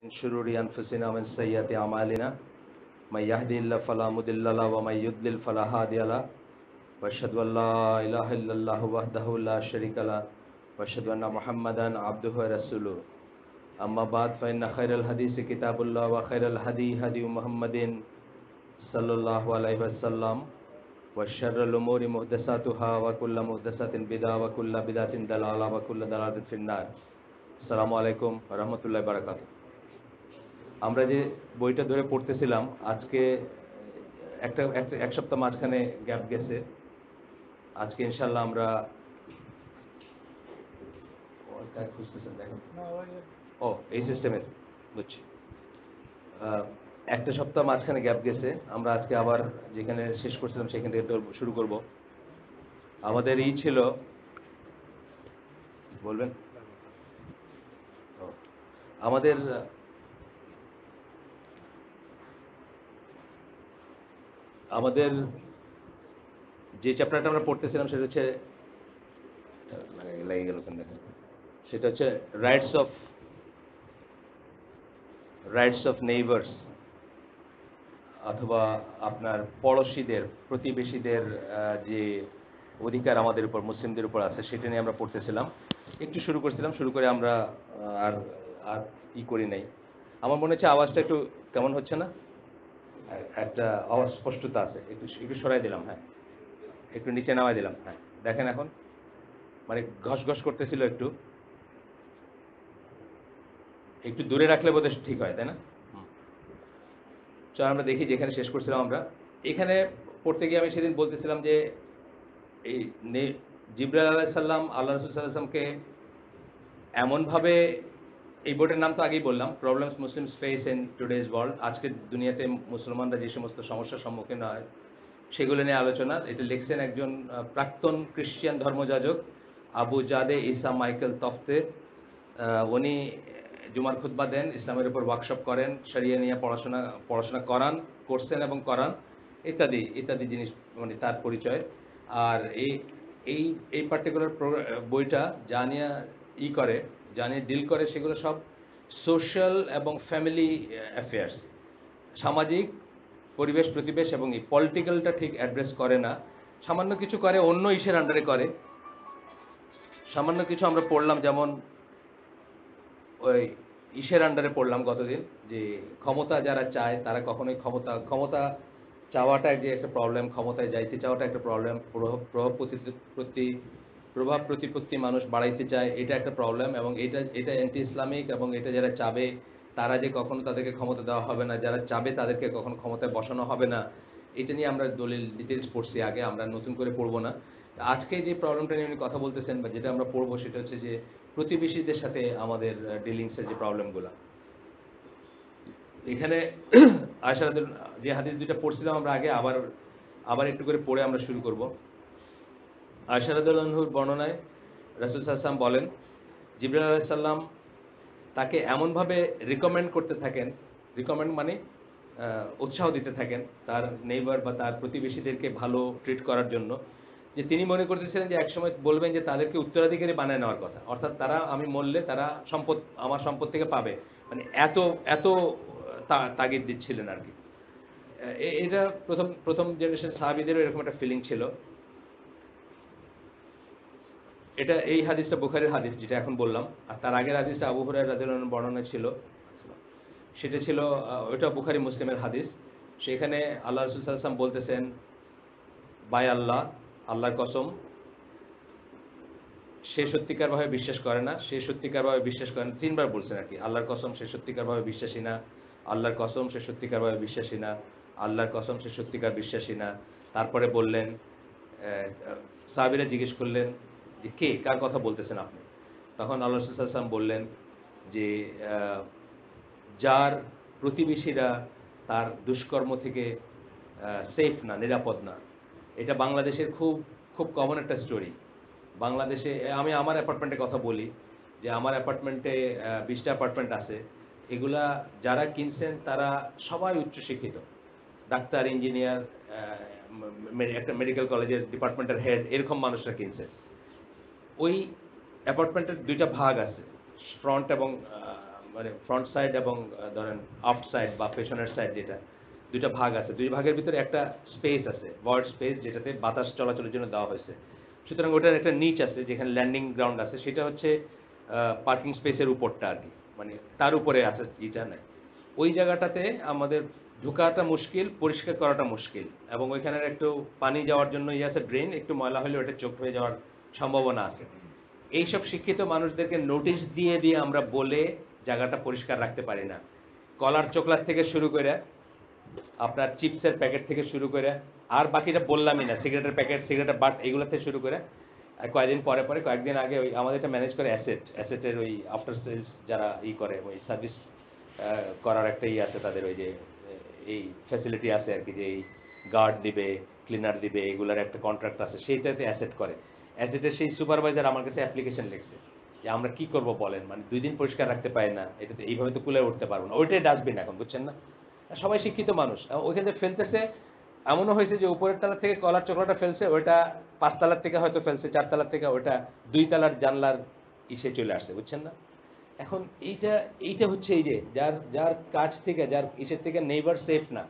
من شرور أنفسنا ومن سيئات أعمالنا من يهدي الله فلا مضل له ومن يضلل فلا هادي له وأشهد أن لا إله إلا الله وحده لا شريك له وأشهد أن محمدا عبده ورسوله أما بعد فإن خير الحديث كتاب الله وخير الهدي هدي محمد صلى الله عليه وسلم وشر الأمور محدثاتها وكل محدثة بدعة وكل بدعة ضلالة وكل ضلالة في النار আসসালামু আলাইকুম ওয়া রাহমাতুল্লাহি ওয়া বারাকাতুহু। আমরা যে বইটা ধরে পড়তেছিলাম আজকে এক সপ্তাহ মাঝখানে গ্যাপ গেছে। আজকে ইনশাআল্লাহ আমরা এই সিস্টেমে বুঝছি একটা সপ্তাহ মাঝখানে গ্যাপ গেছে। আমরা আজকে আবার যেখানে শেষ করছিলাম সেখান থেকে শুরু করব। আমাদের ছিল বলবেন আমাদের যে চ্যাপ্টারটা আমরা পড়তেছিলাম সেটা হচ্ছে সেটা হচ্ছে রাইটস অফ নেইবার্স, অথবা আপনার পড়োশীদের, প্রতিবেশীদের যে অধিকার আমাদের উপর, মুসলিমদের উপর আছে, সেটা নিয়ে আমরা পড়তেছিলাম। একটু শুরু করছিলাম, শুরু করে আমরা আর আর ই করি নাই। আমার মনে হচ্ছে আওয়াজটা একটু কেমন হচ্ছে না, একটা আওয়াজ স্পষ্টতা আছে। একটু সরাই দিলাম, হ্যাঁ একটু নিচে নামাই দিলাম, হ্যাঁ দেখেন এখন মানে ঘস ঘস করতেছিল। একটু দূরে রাখলে বোধহয় ঠিক হয়, তাই না? চল আমরা দেখি যেখানে শেষ করছিলাম। আমরা এখানে পড়তে গিয়ে আমি সেদিন বলতেছিলাম যে এই জিবরাইল আলাইহিস সালাম আল্লাহ রাসূল সাল্লাল্লাহু আলাইহি ওয়াসাল্লামকে এমনভাবে, এই বইটার নাম তো আগেই বললাম, problems Muslims face in today's world. আজকের দুনিয়াতে মুসলমানরা যে সমস্ত সমস্যার সম্মুখীন হয় সেগুলো নিয়ে আলোচনা। এটা লিখছেন একজন প্রাক্তন খ্রিস্টান ধর্মযাজক আবু জাদে ইসা মাইকেল তফতে। উনি জুমার খুতবা দেন, ইসলামের উপর ওয়ার্কশপ করেন, শরিয়া নিয়ে পড়াশোনা করছেন এবং করান, ইত্যাদি ইত্যাদি জিনিস মানে তার পরিচয়। আর এই পার্টিকুলার বইটা যা নিয়ে ডিল করে সেগুলো সব সোশ্যাল এবং ফ্যামিলি অ্যাফেয়ার্স, সামাজিক পরিবেশ প্রতিবেশ, এবং এই পলিটিক্যালটা ঠিক অ্যাড্রেস করে না। সামান্য কিছু করে, অন্য ইস্যুর আন্ডারে করে। সামান্য কিছু আমরা পড়লাম, যেমন ওই ইসের আন্ডারে পড়লাম গতদিন, যে ক্ষমতা যারা চায় তারা কখনোই ক্ষমতা চাওয়াটা যে একটা প্রবলেম, ক্ষমতায় যাইতে চাওয়াটা একটা প্রবলেম, প্রভাব প্রতিপত্তি মানুষ বাড়াইতে চায়, এটা একটা প্রবলেম, এবং এটা অ্যান্টি ইসলামিক। এবং এটা যারা চাবে তারা যে কখনো তাদেরকে ক্ষমতা দেওয়া হবে না, যারা চাবে তাদেরকে কখনো ক্ষমতায় বসানো হবে না। এটা নিয়ে আমরা দলিল ডিটেলস পড়ছি আগে, আমরা নতুন করে পড়বো না। আজকে যে প্রবলেমটা নিয়ে উনি কথা বলতেছেন বা যেটা আমরা পড়বো সেটা হচ্ছে যে প্রতিবেশীদের সাথে আমাদের ডিলিংসের যে প্রবলেমগুলো। এখানে আয়েশা যে হাদিস দুইটা পড়ছিলাম আমরা আগে, আবার একটু করে পড়ে আমরা শুরু করব। আয়েশা রাদিয়াল্লাহু আনহুর বর্ণনায় রাসূল সাল্লাল্লাহু আলাইহি ওয়াসাল্লাম বলেন, জিবরাইল আলাইহিস সালাম তাকে এমনভাবে রিকমেন্ড করতে থাকেন, রিকমেন্ড মানে উৎসাহ দিতে থাকেন তার নেইবার বা তার প্রতিবেশীদেরকে ভালো ট্রিট করার জন্য, যে তিনি মনে করতেছিলেন যে একসময় বলবেন যে তাদেরকে উত্তরাধিকারী বানায় নেওয়ার কথা, অর্থাৎ তারা, আমি মরলে তারা আমার সম্পদ থেকে পাবে, মানে এত তাগিদ দিচ্ছিলেন আর কি। এটা প্রথম জেনারেশন সাহাবীদেরও এরকম একটা ফিলিং ছিল। এই হাদিসটা বুখারীর হাদিস যেটা এখন বললাম, আর তার আগের হাদিসটা আবু হুরায়রা রাদিয়াল্লাহু আনহু বর্ণনা ছিল, সেটা ছিল ওটা বুখারী মুসলিমের হাদিস। সেখানে আল্লাহ রাসূল সাল্লাল্লাহু আলাইহি ওয়াসাল্লাম বলতেছেন, বাই আল্লাহর কসম, সে সত্যিকারভাবে বিশ্বাস করে না, সে সত্যিকারভাবে বিশ্বাস করে না, তিনবার বলছেন আর কি। আল্লাহর কসম, সে সত্যিকারভাবে বিশ্বাসী না, আল্লাহর কসম, সে সত্যিকারভাবে বিশ্বাসী না, আল্লাহর কসম, সে সত্যিকার বিশ্বাসী না। তারপরে বললেন, সাহাবীরা জিজ্ঞেস করলেন যে কার কথা বলতেছেন আপনি? তখন আল্লাহ রাসূল সাল্লাল্লাহু আলাইহি ওয়াসাল্লাম বললেন যে যার প্রতিবেশীরা তার দুষ্কর্ম থেকে সেফ না, নিরাপদ না। এটা বাংলাদেশের খুব কমন একটা স্টোরি। বাংলাদেশে আমি আমার অ্যাপার্টমেন্টের কথা বলি, যে আমার অ্যাপার্টমেন্টে 20টা অ্যাপার্টমেন্ট আছে। এগুলা যারা কিনছেন তারা সবাই উচ্চশিক্ষিত, ডাক্তার, ইঞ্জিনিয়ার, একটা মেডিকেল কলেজের ডিপার্টমেন্টের হেড, এরকম মানুষরা কিনছে। ওই অ্যাপার্টমেন্টের দুইটা ভাগ আছে, ফ্রন্ট এবং মানে ফ্রন্ট সাইড এবং ধরেন আফট সাইড বা পেছনের সাইড, যেটা দুইটা ভাগ আছে, দুই ভাগের ভিতরে একটা স্পেস আছে, ভয়েড স্পেস, যেটাতে বাতাস চলাচলের জন্য দেওয়া হয়েছে। সুতরাং ওটার একটা নিচ আছে যেখানে ল্যান্ডিং গ্রাউন্ড আছে, সেটা হচ্ছে পার্কিং স্পেসের উপরটা আর কি, মানে তার উপরে আছে যেটা নাই। ওই জায়গাটাতে আমাদের ঢোকাটা মুশকিল, পরিষ্কার করাটা মুশকিল, এবং ওইখানের একটু পানি যাওয়ার জন্য ইয়ে আছে, ড্রেন একটু ময়লা হলে ওটা চোখ হয়ে যাওয়ার সম্ভাবনা আছে। এইসব শিক্ষিত মানুষদেরকে নোটিশ দিয়ে দিয়ে আমরা বলে জায়গাটা পরিষ্কার রাখতে পারি না। কলার চোকলার থেকে শুরু করে আপনার চিপসের প্যাকেট থেকে শুরু করে, আর বাকিটা বললামই না, সিগারেটের প্যাকেট, সিগারেটের বাট, এগুলো থেকে শুরু করে কয়েকদিন পরে পরে, কয়েকদিন আগে ওই আমাদের এটা ম্যানেজ করে অ্যাসেটের ওই আফটার সেলস যারা করে ওই সার্ভিস করার একটা আছে তাদের, ওই যে এই ফ্যাসিলিটি আছে আর কি, যে এই গার্ড দিবে, ক্লিনার দিবে, এগুলোর একটা কন্ট্রাক্ট আছে, সেইটাতে অ্যাসেট করে। অ্যাসেটের সেই সুপারভাইজার আমার কাছে অ্যাপ্লিকেশন লিখছে যে আমরা কি করব বলেন, মানে 2 দিন পরিষ্কার রাখতে পারি না, এটা তো এইভাবে তো কুলে উঠতে পারবো না। ওইটাই ডাস্টবিন এখন, বুঝছেন না? সবাই শিক্ষিত মানুষ, ওইখানে ফেলতেছে। এমনও হয়েছে যে উপরের তলা থেকে কলার চোখলাটা ফেলছে, ওইটা 5 তলার থেকে হয়তো ফেলছে, 4 তলার থেকে ওইটা 2 তলার জানলার ইসে চলে আসছে, বুঝছেন না? এখন এইটা হচ্ছে এই যে যার যার কাছ থেকে, যার ইসের থেকে নেইবার সেফ না,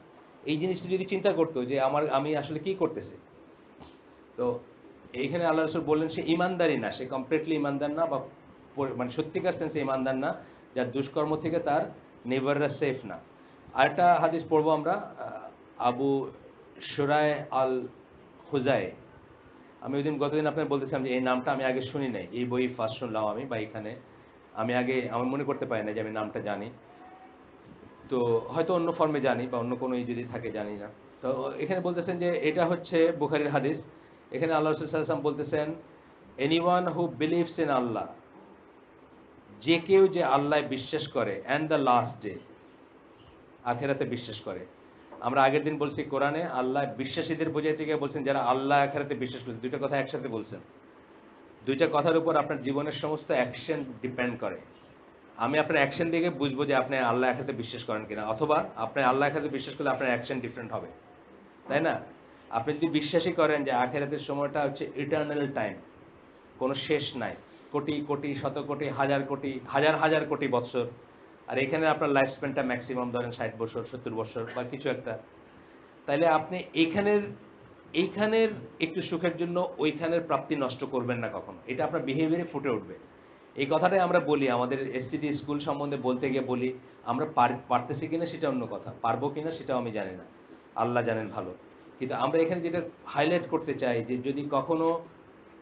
এই জিনিসটা যদি চিন্তা করতো যে আমি আসলে কি করতেছি, তো এইখানে আল্লাহ রাসূল বললেন সে ইমানদারই না, সে কমপ্লিটলি ইমানদার না, বা মানে সত্যিকার সেন্সে ইমানদার না, যার দুষ্কর্ম থেকে তার নেইবাররা সেফ না। আরেকটা হাদিস পড়বো আমরা, আবু শুরায় আল খুজাই। আমি ওই দিন গতদিন আপনার বলতেছিলাম যে এই নামটা আমি আগে শুনি নাই, এই বই ফার্স্ট শুনলাম আমি, বা এখানে আমি আগে আমার মনে করতে পারি না যে আমি নামটা জানি, তো হয়তো অন্য ফর্মে জানি বা অন্য কোনো যদি থাকে জানি না। তো এখানে বলতেছেন যে এটা হচ্ছে বুখারীর হাদিস। এখানে আল্লাহ রাসূল সাল্লাল্লাহু আলাইহি ওয়াসাল্লাম বলতেছেন, এনিওয়ান হু বিলিভস ইন আল্লাহ, যে কেউ যে আল্লাহ বিশ্বাস করে, অ্যান্ড দ্য লাস্ট ডে, আখেরাতে বিশ্বাস করে। আমরা আগের দিন বলছি কোরআনে আল্লাহ বিশ্বাসীদের বোঝাইতে গিয়ে বলছেন যারা আল্লাহ আখেরাতে বিশ্বাস করে, দুইটা কথা একসাথে বলছেন। দুইটা কথার উপর আপনার জীবনের সমস্ত অ্যাকশন ডিপেন্ড করে। আমি আপনার অ্যাকশন দেখে বুঝবো যে আপনি আল্লাহ আখেরাতে বিশ্বাস করেন কিনা, অথবা আপনি আল্লাহ আখেরাতে বিশ্বাস করলে আপনার অ্যাকশন ডিফারেন্ট হবে, তাই না? আপনি যদি বিশ্বাসই করেন যে আখেরাতের সময়টা হচ্ছে ইটারনাল টাইম, কোনো শেষ নাই, কোটি কোটি, শত কোটি, হাজার কোটি, হাজার হাজার কোটি বছর, আর এখানে আপনার লাইফ স্প্যানটা ম্যাক্সিমাম ধরেন 60 বছর, 70 বছর বা কিছু একটা, তাইলে আপনি এইখানের একটু সুখের জন্য ওইখানের প্রাপ্তি নষ্ট করবেন না কখনো। এটা আপনার বিহেভিয়ারে ফুটে উঠবে। এই কথাটাই আমরা বলি আমাদের এসসিডি স্কুল সম্বন্ধে বলতে গিয়ে বলি, আমরা পারতেছি কিনা সেটা অন্য কথা, পারবো কিনা সেটাও আমি জানি না, আল্লাহ জানেন ভালো। কিন্তু আমরা এখানে যেটা হাইলাইট করতে চাই যে যদি কখনো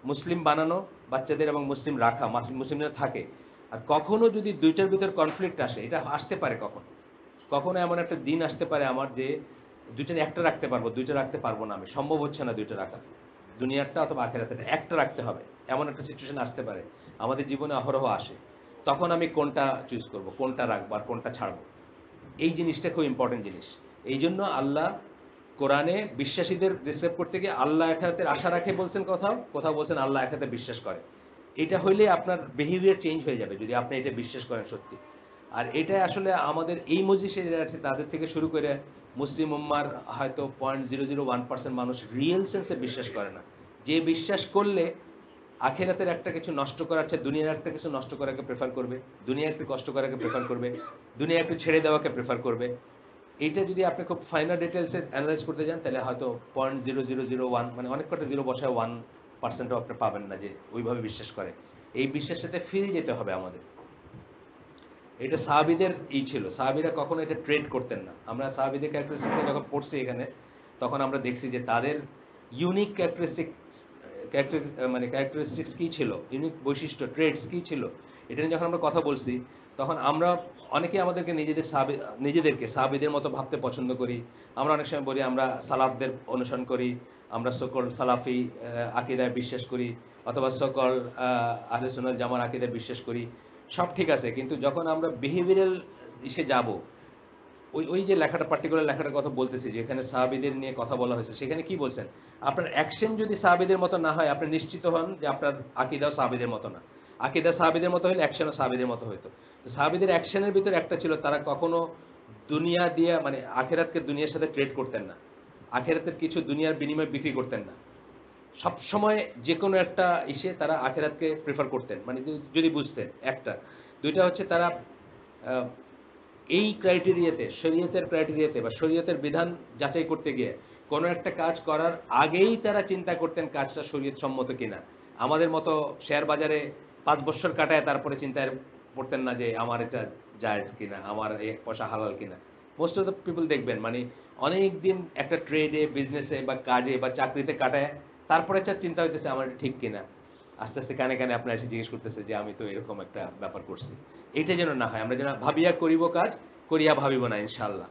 মুসলিম বানানো বাচ্চাদের এবং মুসলিম রাখা, মুসলিমরা থাকে, আর কখনো যদি দুইটার ভিতর কনফ্লিক্ট আসে, এটা আসতে পারে কখনো এমন একটা দিন আসতে পারে আমার যে দুইটার একটা রাখতে পারবো, দুইটা রাখতে পারবো না, আমি সম্ভব হচ্ছে না দুইটা রাখা, দুনিয়ারটা অথবা আখেরাতেরটা একটা রাখতে হবে, এমন একটা সিচুয়েশন আসতে পারে, আমাদের জীবনে অহরহ আসে। তখন আমি কোনটা চুজ করব, কোনটা রাখবো আর কোনটা ছাড়বো, এই জিনিসটা খুব ইম্পর্টেন্ট জিনিস। এই জন্য আল্লাহ কোরআনে বিশ্বাসীদের ডিসক্রাইব করতে গিয়ে আল্লাহ আখিরাতের আশা রাখে বলছেন, কোথাও কোথাও বলছেন আল্লাহ আখিরাতে বিশ্বাস করে। এটা হইলে আপনার বিহেভিয়ার চেঞ্জ হয়ে যাবে যদি আপনি এটা বিশ্বাস করেন সত্যি। আর এটা আসলে আমাদের এই মজলিসে যারা আছে তাদের থেকে শুরু করে মুসলিম উম্মার হয়তো 0.001% মানুষ রিয়েল সেন্সে বিশ্বাস করে না, যে বিশ্বাস করলে আখেরাতের একটা কিছু নষ্ট করার চেয়ে দুনিয়ার একটা কিছু নষ্ট করাকে প্রেফার করবে, দুনিয়া একটু কষ্ট করাকে প্রেফার করবে, দুনিয়া একটু ছেড়ে দেওয়াকে প্রেফার করবে। এইটা যদি আপনি খুব ফাইনাল ডিটেলসে অ্যানালাইজ করতে যান তাহলে হয়তো 0.0001, মানে অনেক কটা জিরো বসায় 1%ও আপনি পাবেন না যে ওইভাবে বিশ্বাস করে। এই বিশ্বাসের সাথে ফিরে যেতে হবে আমাদের। এটা সাহাবীদের ছিল, সাহাবীরা কখনো এটা ট্রেড করতেন না। আমরা সাহাবীদের ক্যারেক্টারিস্টিক্স যখন পড়ছি এখানে, তখন আমরা দেখছি যে তাদের ইউনিক ক্যারেক্টারিস্টিক্স কি ছিল, ইউনিক বৈশিষ্ট্য, ট্রেডস কি ছিল, এটা নিয়ে যখন আমরা কথা বলছি, তখন আমরা অনেকেই আমাদেরকে নিজেদেরকে সাহাবীদের মতো ভাবতে পছন্দ করি। আমরা অনেক সময় বলি আমরা সালাফদের অনুসরণ করি, আমরা সকল সালাফি আকীদায় বিশ্বাস করি, অথবা সকল আহলে সুন্নাত জামাত আকীদায় বিশ্বাস করি। সব ঠিক আছে, কিন্তু যখন আমরা বিহেভিয়ারাল ইসে যাব, ওই যে লেখাটা, পার্টিকুলার লেখাটার কথা বলতেছি, যেখানে সাহাবীদের নিয়ে কথা বলা হয়েছে, সেখানে কি বলছেন, আপনার অ্যাকশন যদি সাহাবীদের মতো না হয়, আপনি নিশ্চিত হন যে আপনার আকীদাও সাহাবীদের মতো না। আকীদা সাহাবীদের মতো হলে অ্যাকশনও সাহাবীদের মতো হইতো। সাহাবীদের অ্যাকশনের ভিতরে একটা ছিল, তারা কখনো দুনিয়া দিয়ে, মানে আখেরাতকে দুনিয়ার সাথে ট্রেড করতেন না, আখেরাতের কিছু দুনিয়ার বিনিময়ে বিক্রি করতেন না। সব সময় যে কোনো একটা তারা আখেরাতকে প্রেফার করতেন, মানে যদি বুঝতেন। একটা দুইটা হচ্ছে তারা এই ক্রাইটেরিয়াতে, শরীয়তের ক্রাইটেরিয়াতে বা শরীয়তের বিধান যাচাই করতে গিয়ে কোনো একটা কাজ করার আগেই তারা চিন্তা করতেন কাজটা শরীয়ত সম্মত কিনা। আমাদের মতো শেয়ার বাজারে 5 বছর কাটায় তারপরে চিন্তায় পড়তেন না যে আমার এটা জায়েজ কিনা, আমার এই পয়সা হালাল কিনা। মোস্ট অফ দ্য পিপল দেখবেন মানে অনেক দিন একটা ট্রেডে, বিজনেসে বা কাজে বা চাকরিতে কাটায় তারপরে একটা চিন্তা হইতেছে আমার এটা ঠিক কিনা। আস্তে আস্তে কানে কানে আপনার এসে জিজ্ঞেস করতেছে যে আমি তো এরকম একটা ব্যাপার করছি। এইটা যেন না হয়, আমরা যেন ভাবিয়া করিব কাজ, করিয়া ভাবিব না ইনশাআল্লাহ।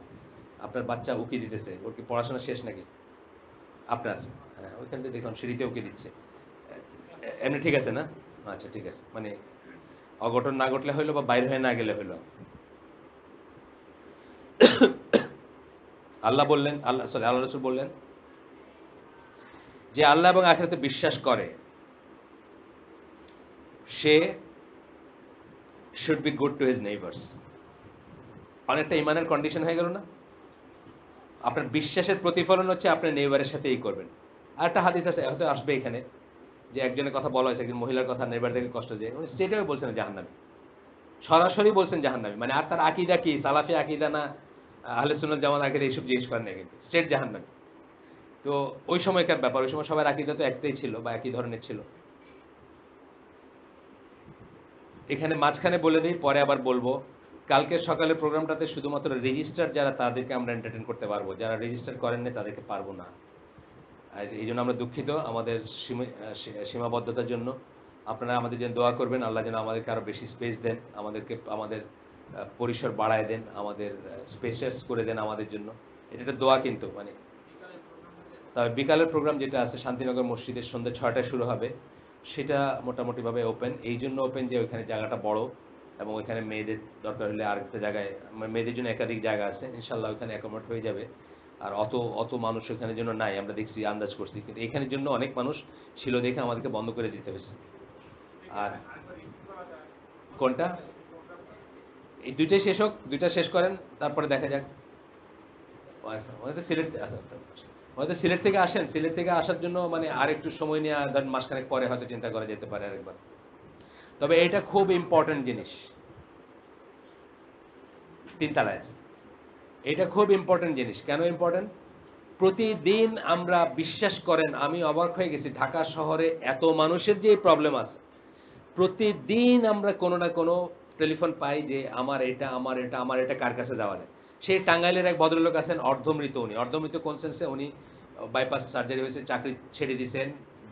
আপনার বাচ্চা উকি দিতেছে, ওর কি পড়াশোনা শেষ নাকি? আপনার? হ্যাঁ, ওইখান থেকে দেখুন সিঁড়িতে উকি দিচ্ছে। এমনি ঠিক আছে না? আচ্ছা ঠিক আছে, মানে অঘটন না ঘটলে হইলো বা বাইরে হয়ে না গেলে হইলো। আল্লাহ বললেন, আল্লাহ রাসূল বললেন যে আল্লাহ এবং আখিরাতে বিশ্বাস করে সে should be good to his neighbours. অনেকটা ইমানের কন্ডিশন হয়ে গেল না? আপনার বিশ্বাসের প্রতিফলন হচ্ছে আপনার নেইবারের সাথে এই করবেন। আর একটা হাদিস আছে, হয়তো আসবে এখানে, যে একজনের কথা বলা হয়েছে, একজন মহিলার কথা, নেইবার থেকে কষ্ট দিয়ে উনি স্টেটও বলছেন জাহান্নামী, সরাসরি বলছেন জাহান্নামী। মানে আর তার আকীদা কি, সালাফি আকীদা না আহলে সুন্নাত জামাত আকীদা, এইসব জিজ্ঞেস করেন না, কিন্তু স্টেট জাহান্নামী। তো ওই সময়কার ব্যাপার, ওই সময় সবার আকীদা তো একটাই ছিল বা একই ধরনের ছিল। এখানে মাঝখানে বলে দিই, পরে আবার বলবো, কালকের সকালে প্রোগ্রামটাতে শুধুমাত্র রেজিস্টার যারা তাদেরকে আমরা এন্টারটেন করতে পারবো, যারা রেজিস্টার করেননি তাদেরকে পারবো না। আর এই জন্য আমরা দুঃখিত আমাদের সীমাবদ্ধতার জন্য। আপনারা আমাদের জন্য দোয়া করবেন, আল্লাহ যেন আমাদেরকে আরো বেশি স্পেস দেন, আমাদেরকে আমাদের পরিসর বাড়ায় দেন, আমাদের স্পেশাস করে দেন আমাদের জন্য। এটা একটা দোয়া কিন্তু, মানে তবে বিকালের প্রোগ্রাম যেটা আছে শান্তিনগর মসজিদের সন্ধ্যে 6টায় শুরু হবে, সেটা মোটামুটিভাবে ওপেন। এই জন্য ওপেন যে ওইখানে জায়গাটা বড় এবং ওইখানে মেয়েদের দরকার হলে আরেকটা জায়গায়, মেয়েদের জন্য একাধিক জায়গা আছে, ইনশাল্লাহ ওইখানে অ্যাকোমোডেট হয়ে যাবে। আর অত অত মানুষ ওখানের জন্য নাই, আমরা দেখছি, আন্দাজ করছি, কিন্তু এখানের জন্য অনেক মানুষ ছিল দেখে আমাদেরকে বন্ধ করে দিতে হয়েছে। আর কোনটা? এই দুইটাই শেষ হোক, দুইটা শেষ করেন, তারপরে দেখা যাক। হয়তো সিলেট, হয়তো সিলেট থেকে আসেন, সিলেট থেকে আসার জন্য মানে আর একটু সময় নিয়ে ধরেন মাসখানেক পরে হয়তো চিন্তা করা যেতে পারে আরেকবার। তবে এটা খুব ইম্পর্টেন্ট জিনিস, তিনতলায়, এটা খুব ইম্পর্টেন্ট জিনিস। কেন ইম্পর্টেন্ট? প্রতিদিন আমরা, বিশ্বাস করেন আমি অবাক হয়ে গেছি, ঢাকা শহরে এত মানুষের যে প্রবলেম আছে, প্রতিদিন আমরা কোনো না কোনো টেলিফোন পাই যে আমার এটা, আমার এটা, আমার এটা, কার কাছে যাওয়া যায়। সেই টাঙ্গাইলের এক ভদ্রলোক আছেন, অর্ধমৃত। উনি অর্ধমৃত কোন সেন্সে? উনি বাইপাস সার্জারি হয়েছে, চাকরি ছেড়ে দিয়েছেন,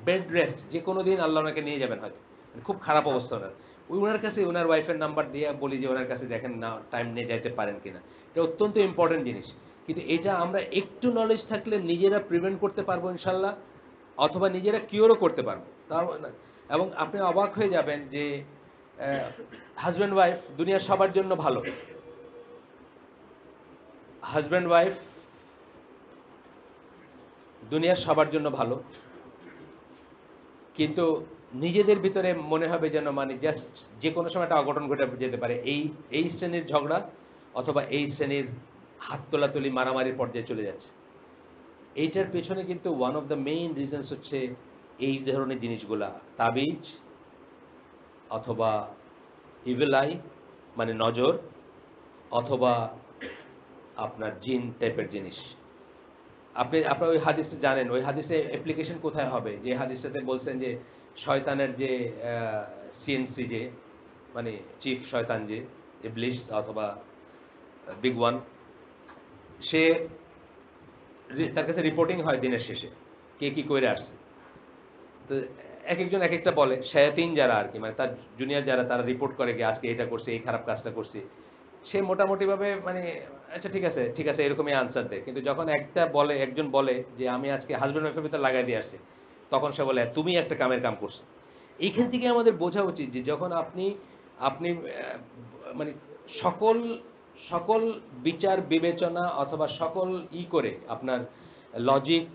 বেড রেস্ট, যে কোনো দিন আল্লাহ ওনাকে নিয়ে যাবেন হয়তো, মানে খুব খারাপ অবস্থা ওনার। ওনার কাছে ওনার ওয়াইফের নাম্বার দিয়ে বলি যে ওনার কাছে দেখেন না টাইম নিয়ে যাইতে পারেন কিনা। এটা অত্যন্ত ইম্পর্টেন্ট জিনিস, কিন্তু এটা আমরা একটু নলেজ থাকলে নিজেরা প্রিভেন্ট করতে পারবো ইনশাল্লাহ, অথবা নিজেরা কিওরও করতে পারবো। তার এবং আপনি অবাক হয়ে যাবেন যে হাজব্যান্ড ওয়াইফ দুনিয়ার সবার জন্য ভালো, হাজব্যান্ড ওয়াইফ দুনিয়ার সবার জন্য ভালো, কিন্তু নিজেদের ভিতরে মনে হবে যেন মানে জাস্ট যে কোনো সময় একটা অঘটন ঘটে যেতে পারে, এই শ্রেণীর ঝগড়া অথবা এই শ্রেণীর হাত তোলাতুলি, মারামারির পর্যায়ে চলে যাচ্ছে। এইটার পেছনে কিন্তু one of the main reasons হচ্ছে এই ধরনের জিনিসগুলা, তাবিজ অথবা ইভিল আই মানে নজর, অথবা আপনার জিন টাইপের জিনিস। আপনার ওই হাদিসটা জানেন, ওই হাদিসে অ্যাপ্লিকেশন কোথায় হবে? যে হাদিসটাতে বলছেন যে শয়তানের যে সিএনসি, যে মানে চিফ শয়তান, যে ইবলিস অথবা বিগ ওয়ান, সে তার কাছে রিপোর্টিং হয় দিনের শেষে কে কি করে আসছে। তো এক একজন এক একটা বলে, শায়াতিন যারা আর কি, মানে তার জুনিয়র যারা, তারা রিপোর্ট করে যে আজকে এটা করছে, এই খারাপ কাজটা করছে। সে মোটামুটি ভাবে মানে আচ্ছা ঠিক আছে ঠিক আছে এরকমই আনসার দেয়, কিন্তু যখন একজন বলে যে আমি আজকে হাজব্যান্ড ওয়াইফের ভিতরে লাগাই দিয়ে আসছি, তখন সে বলে তুমি একটা কামের কাম করছো। এইখান থেকে আমাদের বোঝা উচিত যে যখন আপনি আপনি মানে সকল সকল বিচার বিবেচনা অথবা সকল করে আপনার লজিক,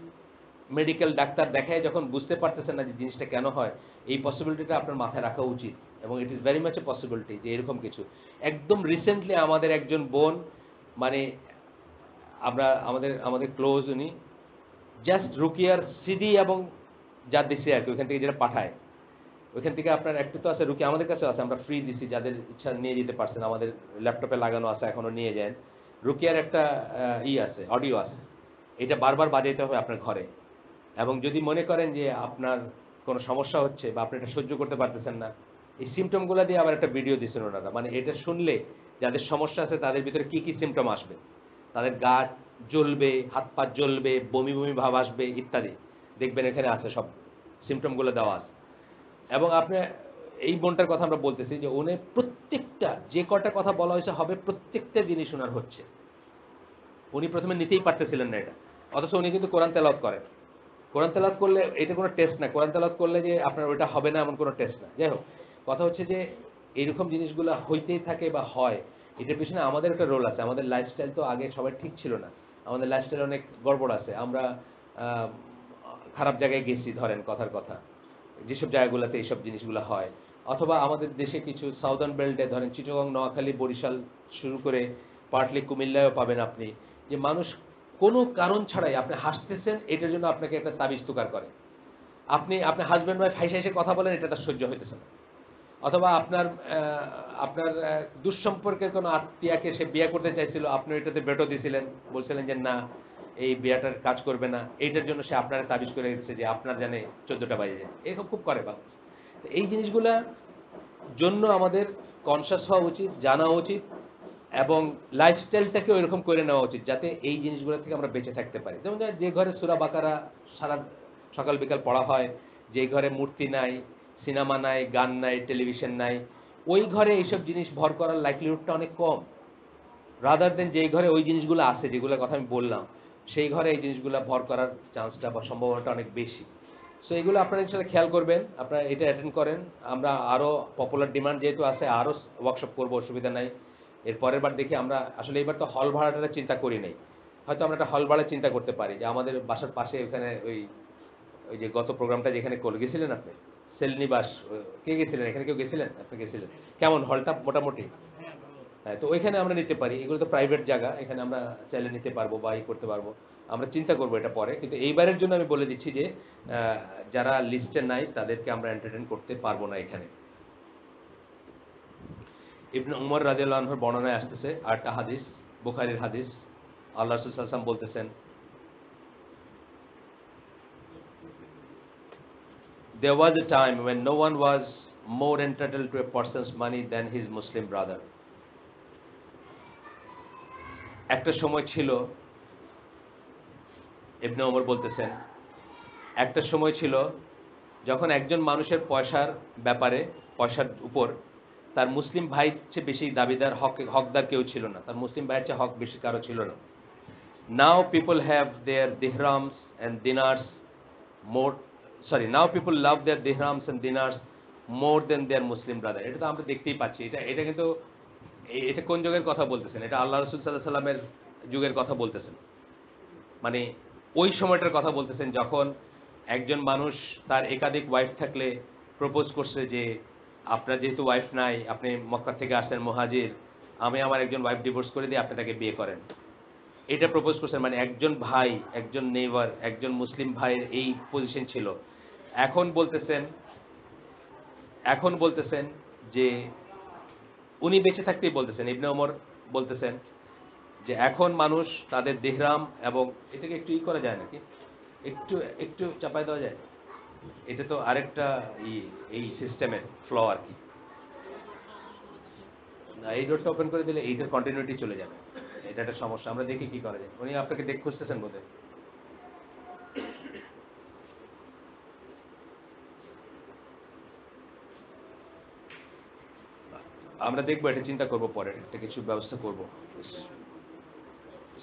মেডিকেল ডাক্তার দেখায় যখন বুঝতে পারতেছেন না যে জিনিসটা কেন হয়, এই পসিবিলিটিটা আপনার মাথায় রাখা উচিত। এবং it is very much a possibility যে এরকম কিছু। একদম রিসেন্টলি আমাদের একজন বোন, মানে আমরা আমাদের আমাদের ক্লোজ, উনি জাস্ট রুকিয়ার সিডি এবং যা দিছে আর কি ওইখান থেকে যেটা পাঠায়, ওইখান থেকে আপনার একটু তো আছে, রুকি আমাদের কাছে আছে, আমরা ফ্রি দিছি, যাদের ইচ্ছা নিয়ে যেতে পারছেন, আমাদের ল্যাপটপে লাগানো আছে, এখনো নিয়ে যান। রুকিয়ার একটা আছে, অডিও আছে, এটা বারবার বাজাইতে হবে আপনার ঘরে। এবং যদি মনে করেন যে আপনার কোনো সমস্যা হচ্ছে বা আপনি এটা সহ্য করতে পারতেছেন না, এই সিমটমগুলো দিয়ে আবার একটা ভিডিও দিচ্ছেন ওনারা, মানে এটা শুনলে যাদের সমস্যা আছে তাদের ভিতরে কি কি সিমটম আসবে, তাদের গা জ্বলবে, হাত পা জ্বলবে, বমি বমি ভাব আসবে ইত্যাদি, দেখবেন এখানে আছে সব সিমটমগুলো দেওয়া আছে। এবং আপনি এই বোনটার কথা আমরা বলতেছি যে উনি প্রত্যেকটা যে কটা কথা বলা হয়েছে হবে প্রত্যেকটা জিনিস ওনার হচ্ছে। উনি প্রথমে নিতেই পারতেছিলেন না এটা, অথচ উনি কিন্তু কোরআন তেলাওয়াত করেন। কোরআন তেলাওয়াত করলে এটা কোনো টেস্ট না, কোরআন তেলাওয়াত করলে যে আপনার ওইটা হবে না এমন কোনো টেস্ট না। যাই হোক, কথা হচ্ছে যে এইরকম জিনিসগুলো হইতেই থাকে বা হয়, এটার পিছনে আমাদের একটা রোল আছে। আমাদের লাইফস্টাইল তো আগে সবাই ঠিক ছিল না, আমাদের লাইফস্টাইল অনেক গড়বড় আছে। আমরা আহ, খারাপ জায়গায় গেছি, ধরেন কথার কথা, যেসব জায়গাগুলোতে এইসব জিনিসগুলো হয়। অথবা আমাদের দেশে কিছু সাউদার্ন বেল্টে, ধরেন চিটাগং, নোয়াখালী, বরিশাল শুরু করে পার্টলি কুমিল্লায়ও পাবেন আপনি, যে মানুষ কোনো কারণ ছাড়াই আপনি হাসতেছেন এটার জন্য আপনাকে একটা তাবিজ তুকার করে। আপনি আপনার হাজব্যান্ড ওয়াইফ হাসে হাসে কথা বলেন, এটা তার সহ্য হইতেছে না। অথবা আপনার দুঃসম্পর্কের কোনো আত্মীয়াকে সে বিয়ে করতে চাইছিল, আপনি এটাতে বেটো দিয়েছিলেন, বলছিলেন যে না এই বিয়েটার কাজ করবে না, এইটার জন্য সে আপনার তাবিজ করে দিচ্ছে যে আপনার জানে 14টা বাজে যায়। এরকম খুব করে বাংলাদেশ। তো এই জিনিসগুলা জন্য আমাদের কনসাস হওয়া উচিত, জানা উচিত, এবং লাইফস্টাইলটাকে ওইরকম করে নেওয়া উচিত যাতে এই জিনিসগুলো থেকে আমরা বেঁচে থাকতে পারি। যেমন যে ঘরে সূরা বাকারা সারা সকাল বিকাল পড়া হয়, যে ঘরে মূর্তি নাই, সিনেমা নাই, গান নাই, টেলিভিশন নাই, ওই ঘরে এইসব জিনিস ভর করার লাইকলিহুডটা অনেক কম, রাদার দেন যেই ঘরে ওই জিনিসগুলো আছে যেগুলোর কথা আমি বললাম, সেই ঘরে এই জিনিসগুলো ভর করার চান্সটা বা সম্ভাবনাটা অনেক বেশি। সো এগুলো আপনারা ইনশাল্লাহ খেয়াল করবেন, আপনারা এটা অ্যাটেন্ড করেন। আমরা আরও পপুলার ডিমান্ড যেহেতু আছে, আরও ওয়ার্কশপ করবো, অসুবিধা নাই। এর পরের বার দেখি আমরা, আসলে এবার তো হল ভাড়াটা চিন্তা করি নাই, হয়তো আমরা একটা হল ভাড়া চিন্তা করতে পারি, যে আমাদের বাসার পাশে ওখানে ওই ওই যে গত প্রোগ্রামটা যেখানে করে গেছিলেন আপনি, সেলনিবাস, কে গেছিলেন, এখানে কেউ গেছিলেন, আপনি গেছিলেন, কেমন হলটা মোটামুটি? হ্যাঁ, তো ওইখানে আমরা নিতে পারি, এগুলো তো প্রাইভেট জায়গা, এখানে আমরা চাইলে নিতে পারবো বা ই করতে পারবো। আমরা চিন্তা করবো এটা পরে, কিন্তু এইবারের জন্য আমি বলে দিচ্ছি যে যারা লিস্টে নাই তাদেরকে আমরা এন্টারটেইন করতে পারবো না এখানে। ইবনে উমর রাদিয়াল্লাহু আনহুর বর্ণনায় আসতেছে আরেকটা হাদিস, বুখারীর হাদিস। আল্লাহ রাসূল সাল্লাল্লাহু আলাইহি ওয়াসাল্লাম বলতেছেন, there was a time when no one was more entitled to a person's money than his Muslim brother. একটা সময় ছিল, ইবনে ওমর বলতেছেন, একটা সময় ছিল যখন একজন মানুষের পয়সার ব্যাপারে, পয়সার উপর তার মুসলিম ভাই চেয়ে বেশি দাবিদার, হকদার কেউ ছিল না, তার মুসলিম ভাইয়ের চেয়ে হক বেশি কারো ছিল না। Now people have their dirhams and dinars more, sorry, now people love their dirhams and dinars more than their Muslim brother. এটা তো আমরা দেখতেই পাচ্ছি। এটা কিন্তু এটা কোন যুগের কথা বলতেছেন? এটা আল্লাহ রসুল সাল্লাহ সাল্লামের যুগের কথা বলতেছেন, মানে ওই সময়টার কথা বলতেছেন যখন একজন মানুষ তার একাধিক ওয়াইফ থাকলে প্রপোজ করছে যে আপনার যেহেতু ওয়াইফ নাই, আপনি মক্কা থেকে আসছেন মুহাজির, আমি আমার একজন ওয়াইফ ডিভোর্স করে দিয়ে আপনি তাকে বিয়ে করেন, এটা প্রপোজ করছেন। মানে একজন ভাই, একজন নেইবার, একজন মুসলিম ভাইয়ের এই পজিশন ছিল। এখন বলতেছেন যে উনি বেঁচে থাকতেই বলতেছেন, ইবনে ওমর বলতেছেন যে এখন মানুষ তাদের দিহরাম, এবং এটাকে একটু ই করা যায় নাকি, একটু একটু চাপাই দেওয়া যায়, এটা তো আরেকটা এই সিস্টেমের ফ্ল আর কি। না, এই ডোরটা ওপেন করে দিলে এইটার কন্টিনিউটি চলে যাবে, এটা একটা সমস্যা। আমরা দেখি কি করা যায়। উনি আপনাকে দেখ খুঁজতেছেন বোধহয়। আমরা দেখবো, এটা চিন্তা করবো, পরে একটা কিছু ব্যবস্থা করব।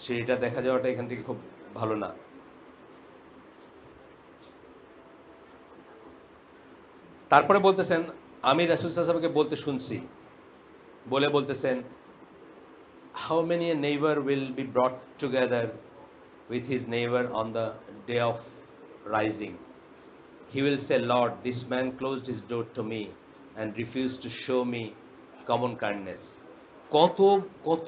সেটা দেখা যাওয়াটা এখান থেকে খুব ভালো না। তারপরে বলতেছেন, আমি রাসূল সাল্লাল্লাহু আলাইহি ওয়াসাল্লামকে বলতে শুনছি, বলতেছেন, how many a neighbor will be brought together with his neighbor on the day of rising? He will say, Lord, this man closed his door to me and refused to show me common kindness. কত কত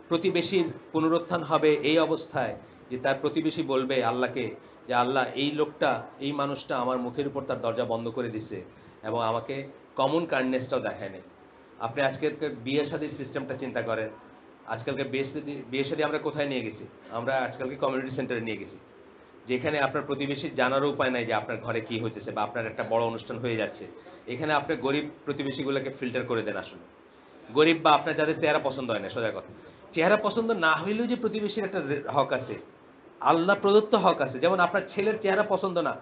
প্রতিবেশীর পুনরুত্থান হবে এই অবস্থায়, যে তার প্রতিবেশী বলবে আল্লাহকে যে আল্লাহ, এই লোকটা, এই মানুষটা আমার মুখের উপর তার দরজা বন্ধ করে দিছে, এবং আমাকে কমন কাইন্ডনেসটাও দেখায় নাই। আপনি আজকালকার বিয়ে শাদীর সিস্টেমটা চিন্তা করেন। আজকালকার বিয়ে শাদী আমরা কোথায় নিয়ে গেছি? আমরা আজকালকে কমিউনিটি সেন্টারে নিয়ে গেছি, যেখানে আপনার প্রতিবেশীর জানারও উপায় নাই যে আপনার ঘরে কি হইতেছে বা আপনার একটা বড় অনুষ্ঠান হয়ে যাচ্ছে। এখানে আপনি গরিব প্রতিবেশীগুলোকে ফিল্টার করে দেন। আসলে গরিব বা আপনার যাদের চেহারা পছন্দ হয় না, সোজা কথা, চেহারা পছন্দ না হইলেও যে প্রতিবেশীর একটা হক আছে, আল্লাহ প্রদত্ত হক আছে। যেমন আপনার ছেলের চেহারা পছন্দ না,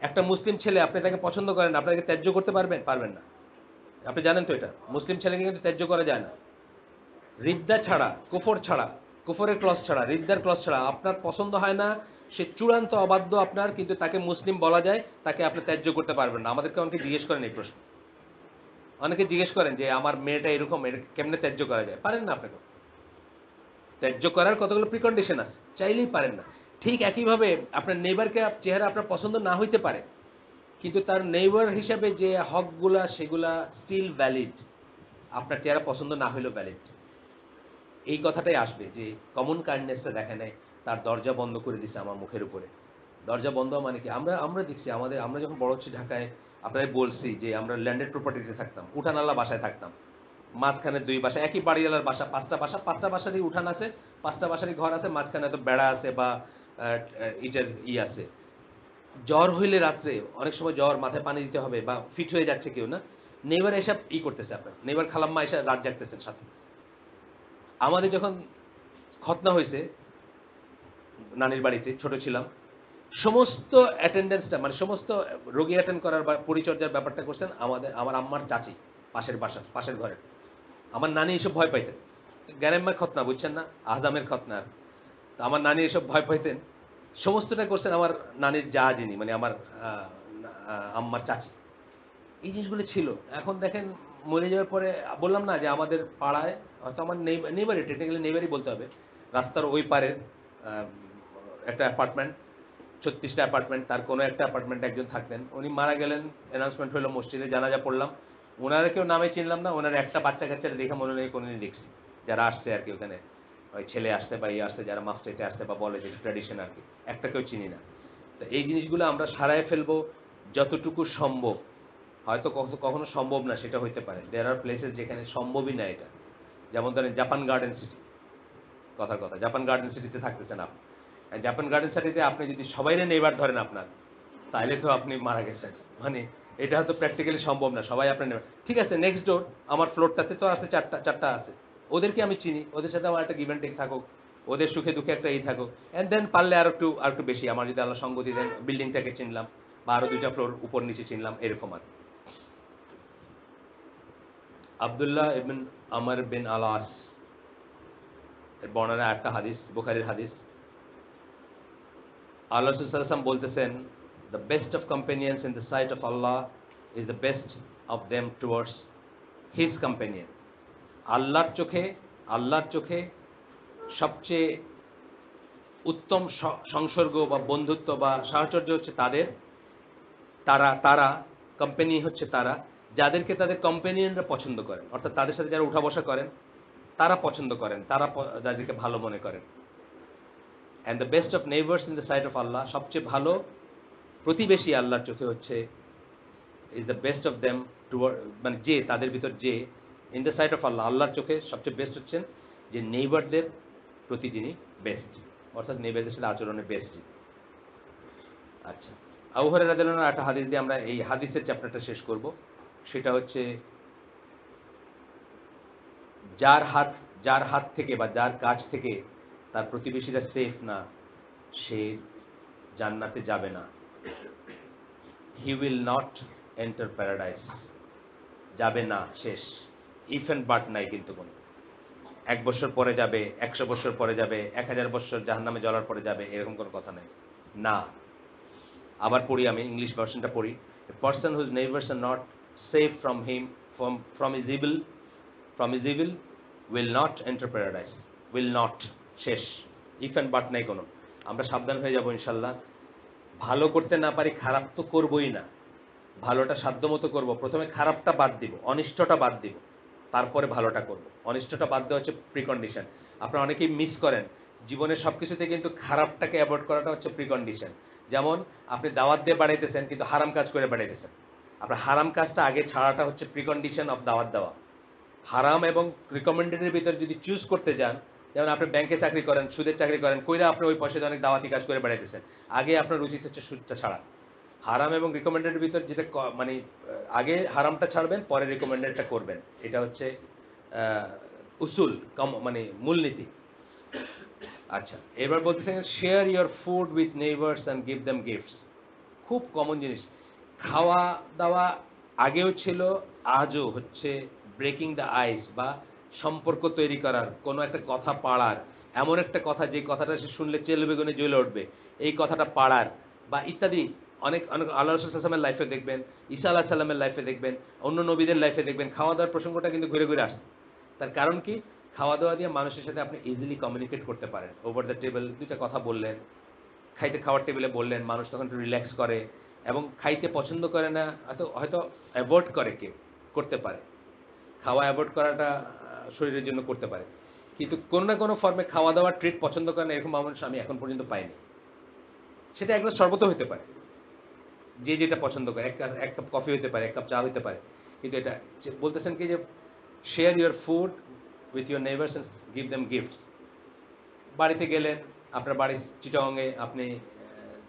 একটা মুসলিম ছেলে আপনি তাকে পছন্দ করেন, আপনাকে ত্যায্য করতে পারবেন? পারবেন না। আপনি জানেন তো এটা, মুসলিম ছেলেকে কিন্তু ত্যায্য করা যায় না। রিদ্দা ছাড়া, কুফর ছাড়া, কুফরের ক্লস ছাড়া, রিদ্দার ক্লস ছাড়া আপনার পছন্দ হয় না, সে চূড়ান্ত অবাধ্য আপনার, কিন্তু তাকে মুসলিম বলা যায়, তাকে আপনি ত্যায্য করতে পারবেন না। আমাদেরকে অনেকে জিজ্ঞেস করেন এই প্রশ্ন, অনেকে জিজ্ঞেস করেন যে আমার মেয়েটা এরকম, এটা কেমনে ত্যায্য করা যায়? পারেন না। আপনাকে ত্যায্য করার কতগুলো প্রিকন্ডিশন আছে, চাইলেই পারেন না। ঠিক একইভাবে আপনার নেইবারকে চেহারা আপনার পছন্দ না হইতে পারে, কিন্তু তার নেইবার হিসাবে যে হকগুলা সেগুলা স্টিল ভ্যালিড। আপনার চেহারা পছন্দ না হইলেও ভ্যালিড। এই কথাটাই আসবে যে কমন কাইন্ডনেসটা দেখে নেয়, তার দরজা বন্ধ করে দিছে আমার মুখের উপরে। দরজা বন্ধ মানে কি, আমরা দেখছি আমরা যখন বড় হচ্ছি ঢাকায়, আপনাদের বলছি যে আমরা ল্যান্ডেড প্রপার্টিতে থাকতাম, উঠানালা বাসায় থাকতাম, মাঝখানে দুই বাসা, একই বাড়িওয়ালার বাসা, পাঁচটা বাসারই উঠান আছে, পাঁচটা বাসারই ঘর আছে, মাঝখানে তো বেড়া আছে বা ইটের আছে। জ্বর হইলে রাত্রে অনেক সময় জ্বর, মাথায় পানি দিতে হবে বা ফিট হয়ে যাচ্ছে কেউ, না নেইবার এসব করতেছে, আপনার নেইবার খালাম্মা এসে রাত জাগতেছেন সাথে। আমাদের যখন খতনা হয়েছে নানির বাড়িতে, ছোট ছিলাম, সমস্ত অ্যাটেন্ডেন্সটা মানে সমস্ত রোগী অ্যাটেন্ড করার বা পরিচর্যার ব্যাপারটা করছেন আমার আম্মার চাচি, পাশের ঘরের। আমার নানি এসব ভয় পাইতেন। গ্যারেম্মার খতনা বুঝছেন না, আহজামের খতনা। তো আমার নানি এসব ভয় পাইতেন, সমস্তটা করছেন আমার নানির যা, যিনি মানে আমার আম্মার চাচি। এই জিনিসগুলো ছিল। এখন দেখেন মরে যাওয়ার পরে, বললাম না যে আমাদের পাড়ায়, হয়তো আমার নেইবারই, টেকনিক্যালি নেইবারই বলতে হবে, রাস্তার ওই পারের একটা অ্যাপার্টমেন্ট, 36টা অ্যাপার্টমেন্ট, তার কোনো একটা অ্যাপার্টমেন্টে একজন থাকতেন, উনি মারা গেলেন। অ্যানাউন্সমেন্ট হলো, মসজিদে জানাজা পড়লাম, ওনারা কেউ নামে চিনলাম না, ওনার একটা বাচ্চা কাচ্চারা দেখে মনে নেই কোনোদিন দেখছি, যারা আসছে আর কি ওখানে, ওই ছেলে আসতে বা ইয়ে আসতে, যারা মাছ চাইতে আসতে বা বলে যে ট্র্যাডিশন আর কি, একটা কেউ চিনি না। তো এই জিনিসগুলো আমরা সারায় ফেলবো যতটুকু সম্ভব। হয়তো কখনো সম্ভব না, সেটা হইতে পারে। দেয়ার আর প্লেসেস যেখানে সম্ভবই না এটা। যেমন ধরেন জাপান গার্ডেন সিটি, কথার কথা, জাপান গার্ডেন সিটিতে থাকতেছেন আপনি। জাপান গার্ডেন সিটিতে আপনি যদি সবাইরে নেইবার ধরেন আপনার, তাহলে তো আপনি মারা গেছেন। মানে এটা হয়তো প্র্যাকটিক্যালি সম্ভব না, সবাই আপনার নেবেন। ঠিক আছে, নেক্সট ডোর আমার ফ্লোরটাতে তো আছে, চারটা আছে, ওদেরকে আমি চিনি, ওদের সাথে আমার একটা গিভ অ্যান্ড টেক থাকুক, ওদের সুখে দুঃখে একটা এই থাকুক, অ্যান্ড দেন পারলে আর একটু বেশি, আমার যদি আল্লাহ সঙ্গতি দেন, বিল্ডিংটাকে চিনলাম বা আরো 2টা ফ্লোর উপর নিচে চিনলাম, এরকম আর। আব্দুল্লাহ ইবন আমর বিন আলাস এর বর্ণনা একটা হাদিস, বুখারীর হাদিস। আল্লাহ রাসূল সাল্লাল্লাহু আলাইহি ওয়াসাল্লাম বলতেছেন, the best of companions in the sight of Allah is the best of them towards his companion. আল্লাহর চোখে সবচেয়ে উত্তম সংসর্গ বা বন্ধুত্ব বা সাহচর্য হচ্ছে তারা কোম্পানি হচ্ছে তারা যাদেরকে তাদের কম্পেনিয়নরা পছন্দ করেন, অর্থাৎ তাদের সাথে যারা উঠা বসা করেন তারা পছন্দ করেন, তারা যাদেরকে ভালো মনে করেন। And the best of neighbours in the sight of Allah, সবচেয়ে ভালো প্রতিবেশী আল্লাহর চোখে হচ্ছে, is the best of them মানে যে তাদের ভিতর যে, in the sight of Allah, আল্লাহর চোখে সবচেয়ে বেস্ট হচ্ছেন যে নেইবারদের প্রতি যিনি বেস্ট, অর্থাৎ নেইবারদের সাথে আচরণে বেস্ট। আচ্ছা, আবু হুরায়রা রাদিয়াল্লাহু আনহু একটা হাদিস দিয়ে আমরা এই হাদিসের চ্যাপ্টারটা শেষ করব। সেটা হচ্ছে, যার হাত থেকে বা যার কাছ থেকে তার প্রতিবেশীরা সেফ না, সে জান্নাতে যাবে না। He will not enter paradise, যাবে না, শেষ। ইফ এন্ড বাট নাই কিন্তু কোনো। 1 বছর পরে যাবে, 100 বছর পরে যাবে, 1000 বছর জাহান্নামে জ্বলার পরে যাবে, এরকম কোনো কথা নাই, না। আবার পড়ি, আমি ইংলিশ ভার্সনটা পড়ি। A person whose neighbours are not safe from him from his evil will not enter paradise. Will not, শেষ। ইফ অ্যান্ড বাট নাই কোনো। আমরা সাবধান হয়ে যাব ইনশাল্লাহ। ভালো করতে না পারি, খারাপ তো করবই না, ভালোটা সাধ্যমতো করব। প্রথমে খারাপটা বাদ দিব, অনিষ্টটা বাদ দিব, তারপরে ভালোটা করব। অনিষ্টটা বাদ দেওয়া হচ্ছে প্রিকন্ডিশন। আপনারা অনেকেই মিস করেন জীবনের সবকিছুতে, কিন্তু খারাপটাকে অ্যাভয়েড করাটা হচ্ছে প্রিকন্ডিশন। যেমন আপনি দাওয়াত দিয়ে বাড়াইতেছেন কিন্তু হারাম কাজ করে বাড়াইতেছেন, আপনার হারাম কাজটা আগে ছাড়াটা হচ্ছে প্রিকন্ডিশন অফ দাওয়াত দেওয়া। হারাম এবং রিকমেন্ডেডের ভিতরে যদি চুজ করতে যান, যেমন আপনি ব্যাংকে চাকরি করেন, সুদের চাকরি করেন, কইরা আপনি ওই পয়সা দিয়ে অনেক দাওয়াতি কাজ করে বেড়াইতেছেন, আগে আপনার উচিত হচ্ছে সুদটা ছাড়া। হারাম এবং রিকমেন্ডেডের ভিতর যেটা মানে আগে হারামটা ছাড়বেন, পরে রিকমেন্ডেডটা করবেন, এটা হচ্ছে উসুল মানে মূলনীতি। আচ্ছা, এবার বলতেছেন share your food with neighbours and give them gifts. খুব কমন জিনিস। খাওয়া দাওয়া আগেও ছিল, আজও হচ্ছে ব্রেকিং দ্য আইস, বা সম্পর্ক তৈরি করার, কোনো একটা কথা পাড়ার, এমন একটা কথা যে কথাটা সে শুনলে চেল বেগুনে জ্বলে উঠবে, এই কথাটা পাড়ার, বা ইত্যাদি। অনেক অনেক আল্লাহ রাসূল সাল্লাল্লাহু আলাইহি ওয়াসাল্লামের লাইফে দেখবেন, ঈসা আলাইহিস সালামের লাইফে দেখবেন, অন্য নবীদের লাইফে দেখবেন, খাওয়া দাওয়ার প্রসঙ্গটা কিন্তু ঘুরে ঘুরে আসে। তার কারণ কি? খাওয়া দাওয়া দিয়ে মানুষের সাথে আপনি ইজিলি কমিউনিকেট করতে পারেন। ওভার দ্য টেবল দুইটা কথা বললেন, খাওয়ার টেবিলে বললেন, মানুষ তখন একটু রিল্যাক্স করে, এবং খাইতে পছন্দ করে না, হয়তো অ্যাভয়েড করে, কেউ করতে পারে। খাওয়া অ্যাভয়েড করাটা শরীরের জন্য করতে পারে, কিন্তু কোনো না কোনো ফর্মে খাওয়া দাওয়া ট্রিট পছন্দ করে না এরকম মানুষ আমি এখন পর্যন্ত পাইনি। সেটা একদম শরবত হতে পারে, যে যেটা পছন্দ করে, এক কাপ কফি হতে পারে, এক কাপ চা হতে পারে, কিন্তু এটা বলতেছেন কি যে share your food with your neighbours and give them gifts. বাড়িতে গেলেন, আপনার বাড়ির চিটাগংয়ে আপনি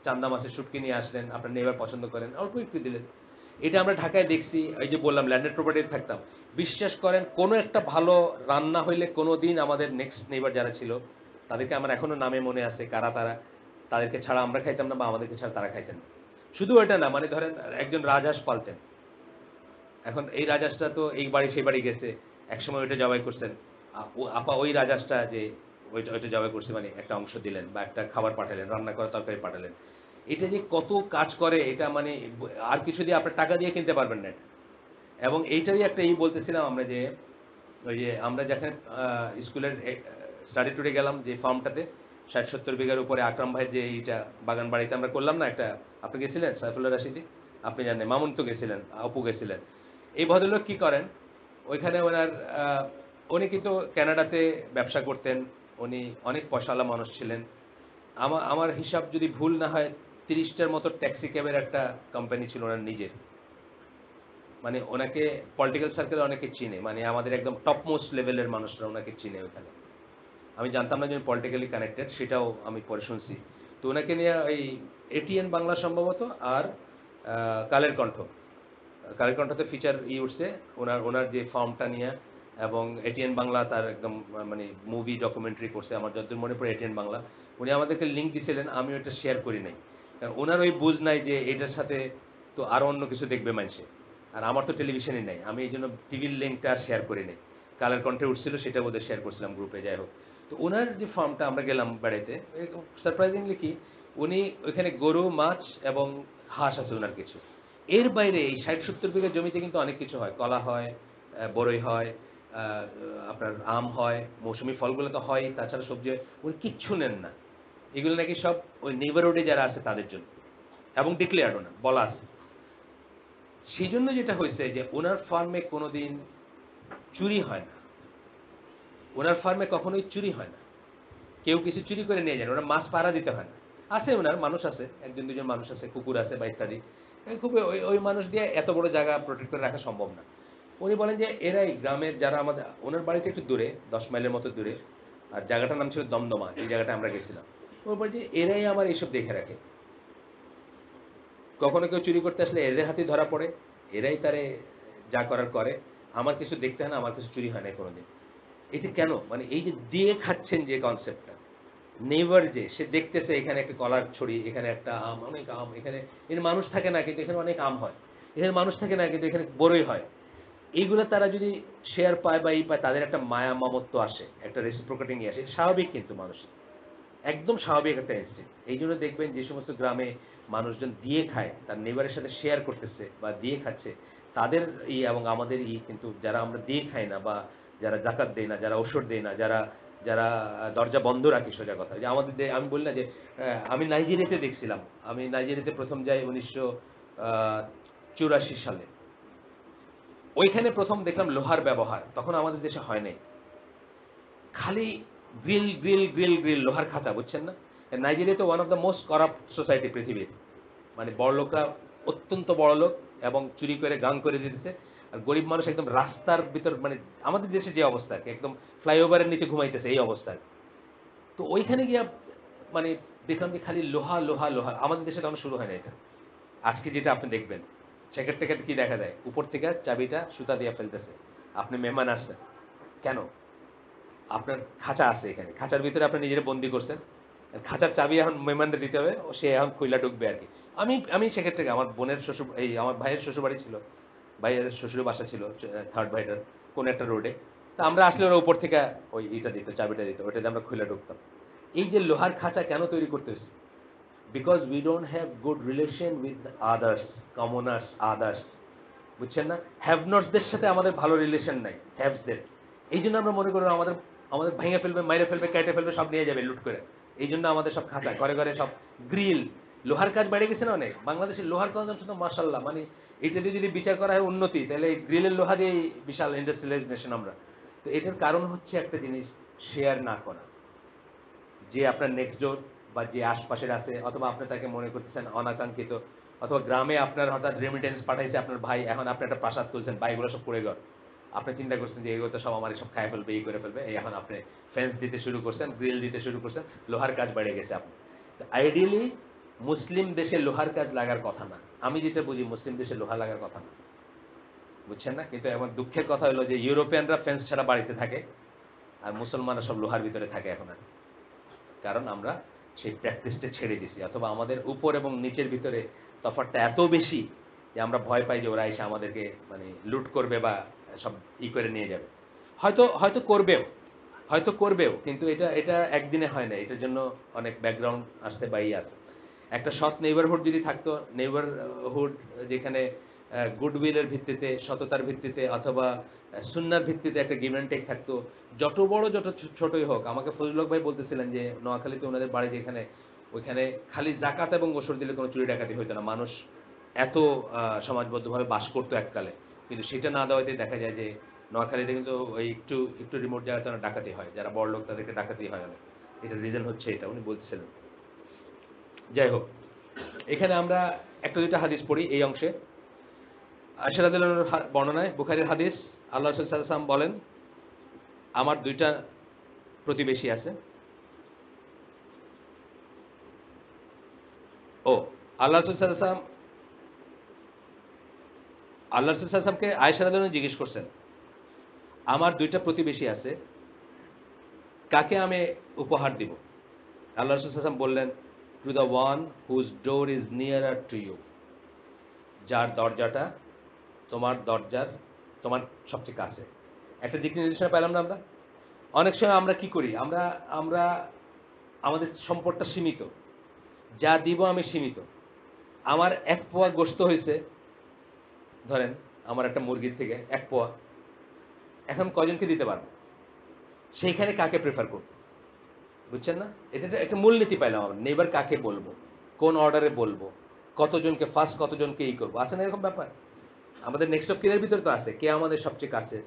চান্দা মাছের শুটকি নিয়ে আসলেন, আপনার নেইবার পছন্দ করেন, অল্প একটু দিলেন। এটা আমরা ঢাকায় দেখছি, এই যে বললাম ল্যান্ডেড প্রপার্টিতে থাকতাম, বিশ্বাস করেন কোনো একটা ভালো রান্না হইলে কোনো দিন আমাদের নেক্সট নেইবার যারা ছিল তাদেরকে আমার এখনো নামে মনে আছে, কারা তারা, তাদেরকে ছাড়া আমরা খাইতাম না, বা আমাদেরকে ছাড়া তারা খাইতেন না। শুধু এটা না, মানে ধরেন একজন রাজহাঁস পালতেন, এখন এই রাজহাঁসটা তো এই বাড়ি সেই বাড়ি গেছে, একসময় ওইটা জবাই করছেন, আপা ওই রাজহাঁসটা যে ওইটা জবাই করছে, মানে একটা অংশ দিলেন, বা একটা খাবার পাঠালেন, রান্না করা তরকারি পাঠালেন। এটা যে কত কাজ করে, এটা মানে আর কিছু দিয়ে আপনার টাকা দিয়ে কিনতে পারবেন না এটা। এবং এইটারই একটা বলতেছিলাম আমরা, যে ওই যে আমরা যখন স্কুলের স্টাডি ট্যুরে গেলাম, যে ফার্মটাতে 60-70 বিঘার উপরে আকরাম ভাইয়ের যে এইটা বাগান বাড়িতে আমরা করলাম না একটা, আপনি গেছিলেন সাইফুল্লাহ রাশিদি, আপনি জানেন, মামুন তো গেছিলেন, অপু গেছিলেন। এই ভদ্রলোক কি করেন, ওইখানে ওনার উনি কিন্তু কানাডাতে ব্যবসা করতেন, উনি অনেক পয়সাওয়ালা মানুষ ছিলেন। আমার হিসাব যদি ভুল না হয় 30টার মতো ট্যাক্সি ক্যাবের একটা কোম্পানি ছিল ওনার নিজের। মানে ওনাকে পলিটিক্যাল সার্কেলে অনেকে চিনে, মানে আমাদের একদম টপ মোস্ট লেভেলের মানুষরা ওনাকে চিনে ওখানে। আমি জানতাম না যে পলিটিক্যালি কানেক্টেড, সেটাও আমি পরে শুনছি। তো ওনাকে নিয়ে ওই এটিএন বাংলা সম্ভবত, আর কালের কণ্ঠ, কালের কণ্ঠতে ফিচার উঠছে ওনার যে ফার্মটা নিয়ে, এবং এটিএন বাংলা তার একদম মানে মুভি ডকুমেন্টারি করছে, আমার যতদূর মনে পড়ে এটিএন বাংলা। উনি আমাদেরকে লিঙ্ক দিছিলেন, আমি ওটা শেয়ার করি নাই, কারণ ওনার ওই বুঝ নাই যে এটার সাথে তো আরো অন্য কিছু দেখবে মানুষে, আর আমার তো টেলিভিশনই নাই, আমি এই জন্য টিভির লিঙ্কটা আর শেয়ার করি নাই। কালের কণ্ঠে উঠছিল, সেটা বোধহয় শেয়ার করছিলাম গ্রুপে, যাই হোক। তো ওনার যে ফার্মটা, আমরা গেলাম বেড়াইতে, সারপ্রাইজিংলি কি উনি ওইখানে গরু, মাছ এবং হাঁস আছে ওনার কিছু। এর বাইরে এই 60-70 বিঘা জমিতে কিন্তু অনেক কিছু হয়, কলা হয়, বড়ই হয়, আপনার আম হয়, মৌসুমী ফলগুলো তো হয়, তাছাড়া সবজি হয়। উনি কিচ্ছু নেন না, এগুলো নাকি সব ওই নেইবারহুডে যারা আছে তাদের জন্য, এবং ডিক্লেয়ার্ডও না, বলা আছে। সেই জন্য যেটা হয়েছে যে ওনার ফার্মে কোনোদিন চুরি হয় না, ওনার ফার্মে কখনোই চুরি হয় না, কেউ কিছু চুরি করে নিয়ে যায় না, ওনার মাছ পাড়া দিতে হয় না। আছে ওনার মানুষ আছে, একজন দুজন মানুষ আছে, কুকুর আছে বা ইত্যাদি, খুব ওই মানুষ দিয়ে এত বড় জায়গা প্রোটেক্ট করে রাখা সম্ভব না। উনি বলেন যে এরাই গ্রামের যারা, আমাদের ওনার বাড়িতে একটু দূরে, 10 মাইলের মতো দূরে, আর জায়গাটার নাম ছিল দমদমা, এই জায়গাটা আমরা গেছিলাম। ও বলে যে এরাই আমার এইসব দেখে রাখে, কখনো কেউ চুরি করতে আসলে এদের হাতে ধরা পড়ে, এরাই তারে যা করার করে, আমার কিছু দেখতে হয় না, আমার কিছু চুরি হয় না কোনোদিন। এতে কেন, মানে এই যে দিয়ে খাচ্ছেন যে কনসেপ্টটা, নেইবার যে সে দেখতেছে এখানে একটা কলার ছড়ি, এখানে একটা আম, অনেক আম, এখানে এর মানুষ থাকে না কিন্তু এখানে অনেক আম হয়, এখানে মানুষ থাকে না কিন্তু এখানে বড়ই হয়, এইগুলো তারা যদি শেয়ার পায় বা পায়, তাদের একটা মায়া মমত্ব আসে, একটা রেসিপ্রোকেটিং আসে, স্বাভাবিক, কিন্তু মানুষ একদম স্বাভাবিক একটা ইনস্টিংক্ট। এই জন্য দেখবেন যে সমস্ত গ্রামে মানুষজন দিয়ে খায়, তার নেইবারের সাথে শেয়ার করতেছে বা দিয়ে খাচ্ছে, তাদের এবং আমাদের কিন্তু যারা আমরা দিয়ে খাই না, বা যারা জাকাত দেয় না, যারা ওষুধ দেয় না, যারা যারা দরজা বন্ধ রাখি, সোজা কথা, যে আমাদের আমি বলি না যে আমি নাইজেরিয়াতে দেখছিলাম, আমি নাইজেরিয়াতে প্রথম যাই 1984 সালে, ওইখানে প্রথম দেখলাম লোহার ব্যবহার, তখন আমাদের দেশে হয় নাই, খালি গ্রিল গ্রিল গ্রিল গ্রিল, লোহার খাঁচা, বুঝছেন না? নাইজেরিয়া তো one of the most corrupt society পৃথিবীর, মানে বড় লোকরা অত্যন্ত বড় লোক, এবং চুরি করে গান করে দিতেছে, আর গরিব মানুষ একদম রাস্তার ভিতর, মানে আমাদের দেশে যে অবস্থা আর কি, একদম ফ্লাইওভারের নিচে ঘুমাইতেছে এই অবস্থায়। তো ওইখানে গিয়া মানে দেখলাম যে খালি লোহা লোহা লোহা। আমাদের দেশে তখন শুরু হয় না এটা। আজকে যেটা আপনি দেখবেন, সেকেন্ড থেকে কি দেখা যায়, উপর থেকে চাবিটা সুতা দিয়ে ফেলতেছে। আপনি মেহমান আসছেন, কেন? আপনার খাঁচা আছে এখানে, খাঁচার ভিতরে আপনি নিজের বন্দি করছেন, আর খাঁচার চাবি এখন মেহমানদের দিতে হবে, ও সে এখন খুইলা ঢুকবে আর কি। আমি আমি সেক্ষেত্রে আমার বোনের শ্বশুর, এই আমার ভাইয়ের শ্বশুর বাড়ি ছিল, ভাইয়ের শ্বশুর বাসা ছিল থার্ড ভাইটার কোন একটা রোডে। তা আমরা আসলে ওরা উপর থেকে ওই ইটা দিত, চাবিটা দিত, ওইটা দিয়ে আমরা খুলে ঢুকতাম। এই যে লোহার খাঁচা কেন তৈরি করতেছি? Because we don't have good relation with others, commoners, others, বুঝছেন না? হ্যাভ নটসদের সাথে আমাদের ভালো রিলেশন নাই, হ্যাভসদের। এই জন্য আমরা মনে করি আমাদের আমাদের ভেঙে ফেলবে, মাইরে ফেলবে, কেটে ফেলবে, সব নিয়ে যাবে লুট করে। এই জন্য আমাদের সব খাঁচা, ঘরে ঘরে সব গ্রিল, লোহার কাজ বেড়ে গেছে না অনেক। বাংলাদেশের লোহার কনজাম্পশন তো মাশাল্লাহ, মানে এটা দিয়ে যদি বিচার করা হয় উন্নতি, তাহলে এই গ্রিলের লোহা দিয়ে বিশাল ইন্ডাস্ট্রিয়ালাইজ নেশন আমরা। তো এটার কারণ হচ্ছে একটা জিনিস, শেয়ার না করা। যে আপনার নেক্সট ডোর বা যে আশপাশের আছে, অথবা আপনি তাকে মনে করতেছেন অনাকাঙ্ক্ষিত, অথবা গ্রামে আপনার হঠাৎ রেমিটেন্স পাঠাইছে আপনার ভাই, এখন আপনি একটা প্রাসাদ তুলছেন, ভাইগুলো সব পড়ে গেল, আপনি চিন্তা করছেন যে এগুলো তো সব আমার সব খায় ফেলবে, এই করে ফেলবে, এই এখন আপনি ফেন্স দিতে শুরু করছেন, গ্রিল দিতে শুরু করছেন, লোহার কাজ বেড়ে গেছে আপনি। আইডিয়ালি মুসলিম দেশে লোহার কাজ লাগার কথা না, আমি যেটা বুঝি মুসলিম দেশে লোহা লাগার কথা না, বুঝছেন না? কিন্তু এমন দুঃখের কথা হলো যে ইউরোপিয়ানরা ফেন্স ছাড়া বাড়িতে থাকে, আর মুসলমানরা সব লোহার ভিতরে থাকে এখন আর। কারণ আমরা সেই প্র্যাকটিসটা ছেড়ে দিছি, অথবা আমাদের উপর এবং নিচের ভিতরে তফাৎটা এত বেশি যে আমরা ভয় পাই যে ওরা এসে আমাদেরকে মানে লুট করবে বা সব করে নিয়ে যাবে। হয়তো হয়তো করবেও, হয়তো করবেও, কিন্তু এটা এটা একদিনে হয় না, এটার জন্য অনেক ব্যাকগ্রাউন্ড আসতে বাই আছে। একটা সৎ নেইবারহুড যদি থাকতো, নেইবারহুড যেখানে গুডউইলের ভিত্তিতে, সততার ভিত্তিতে, অথবা সুন্নার ভিত্তিতে একটা গিভ অ্যান্ড টেক থাকতো, যত বড় যত ছোটই হোক। আমাকে ফজলুল হক ভাই বলতেছিলেন যে নোয়াখালীতে ওনাদের বাড়ি যেখানে, ওইখানে খালি জাকাত এবং গোসর দিলে কোনো চুরি ডাকাতি হইতো না, মানুষ এত সমাজবদ্ধভাবে বাস করতো এককালে। কিন্তু সেটা না দেওয়াতে দেখা যায় যে নোয়াখালীতে কিন্তু ওই একটু একটু রিমোট জায়গাতে অনেক ডাকাতি হয়, যারা বড় লোক তাদেরকে ডাকাতি হয় অনেক। এটার রিজন হচ্ছে এটা, উনি বলতেছিলেন। যাই হোক, এখানে আমরা একটা দুইটা হাদিস পড়ি এই অংশে। আয়েশা রাদিয়াল্লাহু আনহার বর্ণনায়, বুখারীর হাদিস, আল্লাহ রাসূল সাল্লাল্লাহু আলাইহি ওয়াসাল্লাম বলেন, আমার দুইটা প্রতিবেশী আছে। ও, আল্লাহ রাসূল সাল্লাল্লাহু আলাইহি ওয়াসাল্লাম, আল্লাহ রাসূল সাল্লাল্লাহু আলাইহি ওয়াসাল্লামকে আয়েশা রাদিয়াল্লাহু আনহা জিজ্ঞেস করছেন, আমার দুইটা প্রতিবেশী আছে, কাকে আমি উপহার দিব? আল্লাহ রাসূল সাল্লাল্লাহু আলাইহি ওয়াসাল্লাম বললেন, to the one whose door is nearer to you, যার দরজাটা তোমার দরজার তোমার সবচেয়ে কাছে। একটা দিক নির্দেশনা পেলাম না আমরা? অনেক সময় আমরা কি করি, আমরা আমরা আমাদের সম্পদটা সীমিত, যা দিব আমি সীমিত। আমার ১ পোয়া গোশত হয়েছে, ধরেন আমার একটা মুরগির থেকে ১ পোয়া, এখন কয়জনকে দিতে পারবো? সেইখানে কাকে প্রেফার করব? বুঝছেন না? এটা একটা মূলনীতি পাইলাম আমরা। নেইবার কাকে বলবো, কোন অর্ডারে বলবো, কতজনকে ফার্স্ট, কতজনকে এই করবো, আছে না এরকম ব্যাপার? আমাদের নেক্সট অফ কিনের ভিতরে তো আছে, কে আমাদের সবচেয়ে কাছে,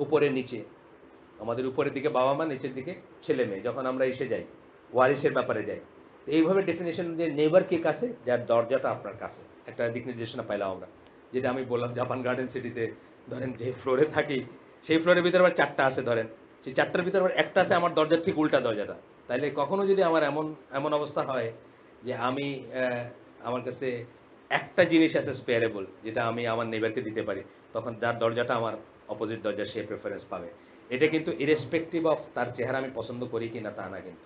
উপরে নিচে। আমাদের উপরের দিকে বাবা মা, নিচের দিকে ছেলে মেয়ে, যখন আমরা এসে যাই ওয়ারিসের ব্যাপারে যাই। তো এইভাবে ডেফিনেশন যে নেইবার কে কাছে, যার দরজাটা আপনার কাছে, একটা দিক নির্দেশনা পাইলাম আমরা। যেটা আমি বললাম জাপান গার্ডেন সিটিতে, ধরেন যে ফ্লোরে থাকি, সেই ফ্লোরের ভিতরে আবার 4টা আছে, ধরেন সেই 4টার ভিতরে আবার একটা আছে আমার দরজার ঠিক উল্টা দরজাটা। তাইলে কখনো যদি আমার এমন এমন অবস্থা হয় যে আমি আমার কাছে একটা জিনিস আছে স্পেয়ারেবল, যেটা আমি আমার নেইবারকে দিতে পারি, তখন যার দরজাটা আমার অপোজিট দরজা, সে প্রেফারেন্স পাবে। এটা কিন্তু ইরেসপেক্টিভ অফ তার চেহারা আমি পছন্দ করি কিনা তা না কিন্তু।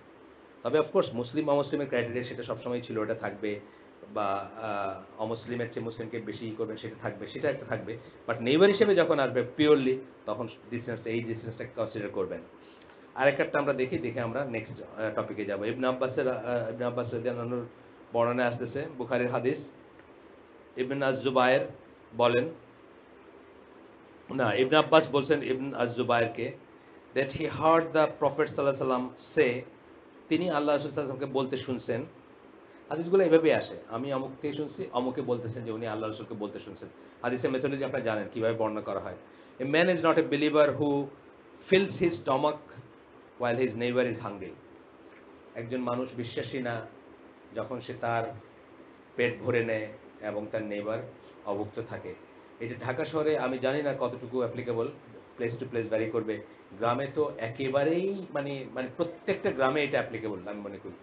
তবে অফকোর্স মুসলিম অমুসলিমের ক্রাইটেরিয়া সেটা সবসময় ছিল, ওটা থাকবে। বা অমুসলিমের চেয়ে মুসলিমকে বেশি করবেন সেটা থাকবে, সেটা একটা থাকবে। বাট নেইবার হিসেবে যখন আসবে পিওরলি, তখন ডিসটেন্সটা, এই ডিসটেন্সটাকে কনসিডার করবেন। আরেকটা আমরা দেখি, দেখে আমরা নেক্সট টপিকে যাব। ইবনে আব্বাস রাদিয়াল্লাহু আনহুর বর্ণনায় আসতেছে, বুখারীর হাদিস। ইবনে আজ-জুবায়ের বলেন, না, ইবনে আব্বাস বলছেন ইবনে আজ-জুবায়েরকে, that he heard the Prophet sallallahu alaihi wasallam say, তিনি আল্লাহ রাসূল সাল্লাল্লাহু আলাইহি ওয়াসাল্লামকে বলতে শুনছেন। হাদিসগুলো এভাবে আসে, আমি অমুক থেকে শুনছি, অমুকে বলতেছেন যে উনি আল্লাহ রাসূলকে বলতে শুনছেন। হাদিসের মেথোডলজি আপনারা জানেন কিভাবে বর্ণনা করা হয়। A man is not a believer who fills his stomach while his neighbor is hungry. একজন মানুষ বিশ্বাসী না যখন সে তার পেট ভরে নেয় এবং তার নেইবার অভুক্ত থাকে। এটা ঢাকা শহরে আমি জানি না কতটুকু applicable, place to place vary করবে। গ্রামে তো একেবারেই মানে মানে প্রত্যেকটা গ্রামে এটা অ্যাপ্লিকেবল আমি মনে করি।